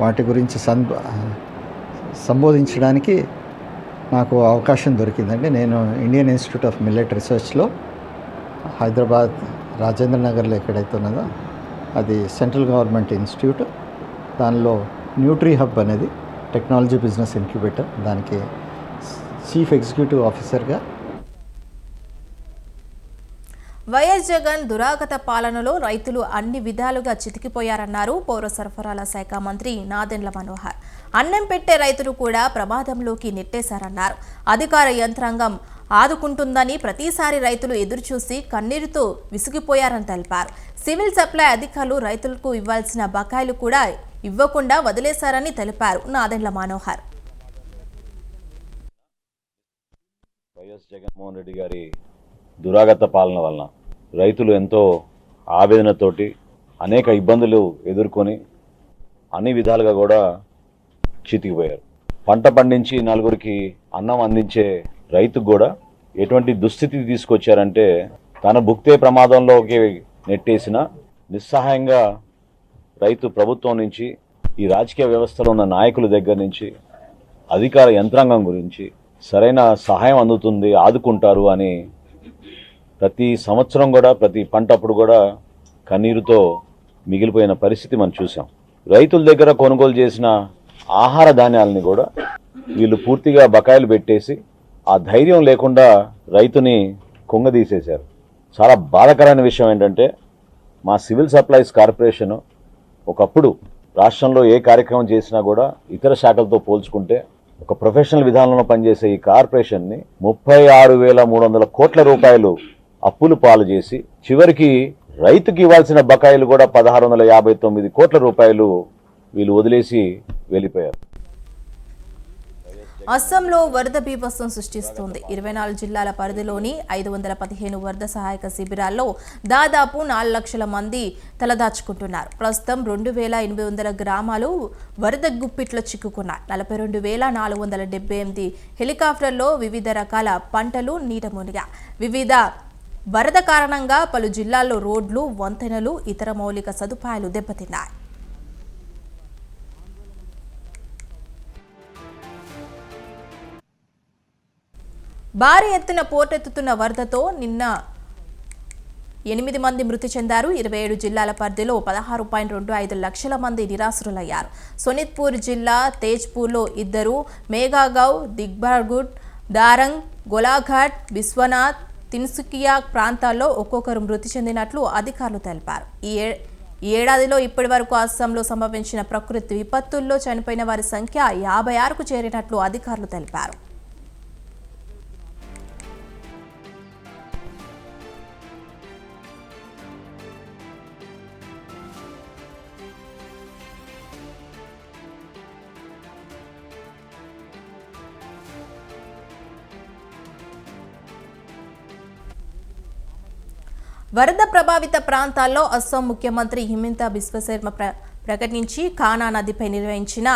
వాటి గురించి సంబోధించడానికి నాకు అవకాశం దొరికిందండి. నేను ఇండియన్ ఇన్స్టిట్యూట్ ఆఫ్ మిల్లెట్ రీసెర్చ్లో హైదరాబాద్ రాజేంద్ర నగర్లో ఎక్కడైతే ఉన్నదో అది సెంట్రల్ గవర్నమెంట్ ఇన్స్టిట్యూట్. దానిలో న్యూట్రీ హబ్ అనేది టెక్నాలజీ బిజినెస్ ఇంక్యుబేటర్, దానికి చీఫ్ ఎగ్జిక్యూటివ్ ఆఫీసర్గా. వైఎస్ జగన్ దురాగత పాలనలో రైతులు అన్ని విధాలుగా చితికిపోయారన్నారు పౌర సరఫరాల శాఖ మంత్రి నాదెండ్ల మనోహర్. అన్నం పెట్టే రైతులు కూడా ప్రమాదంలోకి నెట్టేశారన్నారు. అధికార యంత్రాంగం ఆదుకుంటుందని ప్రతిసారి రైతులు ఎదురుచూసి కన్నీరుతో విసిగిపోయారని తెలిపారు. సివిల్ సప్లై అధికారులు రైతులకు ఇవ్వాల్సిన బకాయిలు కూడా ఇవ్వకుండా వదిలేశారని తెలిపారు నాదెండ్ల మనోహర్. వైఎస్ జగన్మోహన్ రెడ్డి గారి దురాగత పాలన వలన రైతులు ఎంతో ఆవేదనతోటి అనేక ఇబ్బందులు ఎదుర్కొని అన్ని విధాలుగా కూడా చితికిపోయారు. పంట పండించి నలుగురికి అన్నం అందించే రైతుకు కూడా ఎటువంటి దుస్థితి తీసుకొచ్చారంటే తన భుక్తే ప్రమాదంలోకి నెట్టేసిన నిస్సహాయంగా రైతు ప్రభుత్వం నుంచి, ఈ రాజకీయ వ్యవస్థలో ఉన్న నాయకుల దగ్గర నుంచి, అధికార యంత్రాంగం గురించి సరైన సహాయం అందుతుంది, ఆదుకుంటారు అని ప్రతి సంవత్సరం కూడా ప్రతి పంట అప్పుడు కూడా కన్నీరుతో మిగిలిపోయిన పరిస్థితి మనం చూసాం. రైతుల దగ్గర కొనుగోలు చేసిన ఆహార ధాన్యాలని కూడా వీళ్ళు పూర్తిగా బకాయిలు పెట్టేసి ఆ ధైర్యం లేకుండా రైతుని కుంగదీసేశారు. చాలా బాధాకరమైన విషయం ఏంటంటే మా సివిల్ సప్లైస్ కార్పొరేషన్ ఒకప్పుడు రాష్ట్రంలో ఏ కార్యక్రమం చేసినా కూడా ఇతర శాఖలతో పోల్చుకుంటే ఒక ప్రొఫెషనల్ విధానంలో పనిచేసే ఈ కార్పొరేషన్ని 36,300 కోట్ల రూపాయలు అప్పులు పాలు చేసి చివరికి రైతుకి ఇవ్వాల్సిన బకాయిలు కూడా 1,659 కోట్ల రూపాయలు వీళ్ళు వదిలేసి వెళ్ళిపోయారు. అస్సాంలో వరద బీభత్సం సృష్టిస్తోంది. 24 జిల్లాల పరిధిలోని 515 వరద సహాయక శిబిరాల్లో దాదాపు 4 లక్షల మంది తలదాచుకుంటున్నారు. ప్రస్తుతం 2,800 గ్రామాలు వరద గుప్పిట్లో చిక్కుకున్నాయి. 42,478 హెలికాప్టర్లో వివిధ రకాల పంటలు నీట మునిగా. వివిధ వరద కారణంగా పలు జిల్లాల్లో రోడ్లు, వంతెనలు, ఇతర మౌలిక సదుపాయాలు దెబ్బతిన్నాయి. భారీ ఎత్తున పోటెత్తుతున్న వరదతో నిన్న 8 మంది మృతి చెందారు. 27 జిల్లాల పరిధిలో 16.25 లక్షల మంది నిరాశ్రులయ్యారు. సోనిత్పూర్ జిల్లా తేజ్పూర్లో 2, మేఘాగావ్, దిగ్బార్గుడ్, దారంగ్, గోలాఘాట్, బిస్వనాథ్, తిన్సుకియా ప్రాంతాల్లో ఒక్కొక్కరు మృతి చెందినట్లు అధికారులు తెలిపారు. ఈ ఏడాదిలో ఇప్పటి వరకు అస్సాంలో సంభవించిన ప్రకృతి విపత్తుల్లో చనిపోయిన వారి సంఖ్య 56కు చేరినట్లు అధికారులు తెలిపారు. వరద ప్రభావిత ప్రాంతాల్లో అస్సాం ముఖ్యమంత్రి హిమంతా బిశ్వ శర్మ ప్రకటించి కానా నదిపై నిర్వహించిన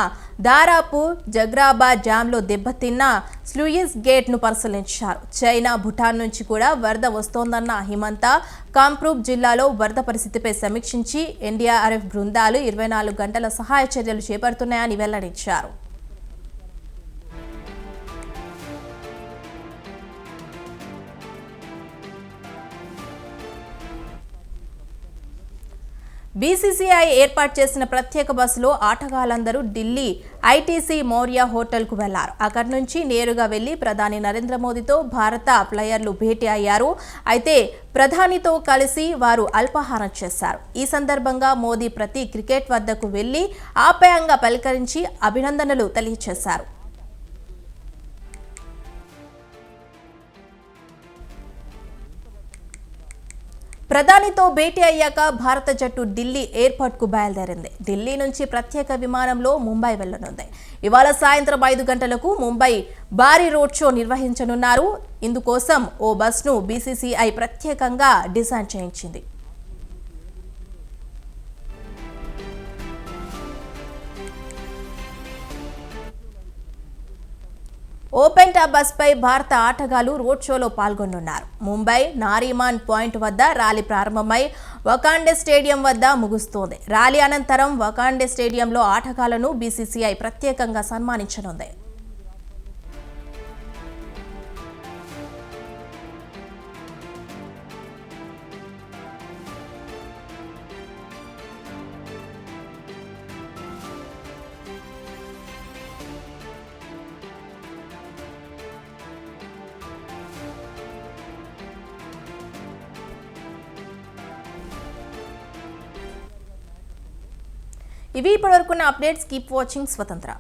దారాపూర్ జగ్రాబాద్ డ్యాంలో దెబ్బతిన్న స్లూయిస్ గేట్ను పరిశీలించారు. చైనా, భూటాన్ నుంచి కూడా వరద వస్తోందన్న హిమంత కాంప్రూప్ జిల్లాలో వరద పరిస్థితిపై సమీక్షించి ఎన్డీఆర్ఎఫ్ బృందాలు 24 గంటల సహాయ చర్యలు చేపడుతున్నాయని వెల్లడించారు. బీసీసీఐ ఏర్పాటు చేసిన ప్రత్యేక బస్సులో ఆటగాళ్లందరూ ఢిల్లీ ఐటీసీ మౌర్య హోటల్కు వెళ్లారు. అక్కడి నుంచి నేరుగా వెళ్లి ప్రధాని నరేంద్ర మోదీతో భారత ప్లేయర్లు భేటీ అయ్యారు. అయితే ప్రధానితో కలిసి వారు అల్పాహారం చేశారు. ఈ సందర్భంగా మోదీ ప్రతి క్రికెట్ వద్దకు వెళ్లి ఆప్యాయంగా పలకరించి అభినందనలు తెలియజేశారు. ప్రధానితో భేటీ అయ్యాక భారత జట్టు ఢిల్లీ ఎయిర్పోర్ట్కు బయలుదేరింది. ఢిల్లీ నుంచి ప్రత్యేక విమానంలో ముంబై వెళ్లనుంది. ఇవాళ సాయంత్రం 5 గంటలకు ముంబై భారీ రోడ్ షో నిర్వహించనున్నారు. ఇందుకోసం ఓ బస్ను బీసీసీఐ ప్రత్యేకంగా డిజైన్ చేయించింది. ఓపెన్ టాప్ బస్పై భారత ఆటగాళ్లు రోడ్ షోలో పాల్గొనున్నారు. ముంబై నారీమాన్ పాయింట్ వద్ద ర్యాలీ ప్రారంభమై వకాండే స్టేడియం వద్ద ముగుస్తోంది. ర్యాలీ అనంతరం వకాండే స్టేడియంలో ఆటగాళ్లను బీసీసీఐ ప్రత్యేకంగా సన్మానించనుంది. ఇవి ఇప్పటివరకున్న అప్డేట్స్. కీప్ వాచింగ్ స్వతంత్ర.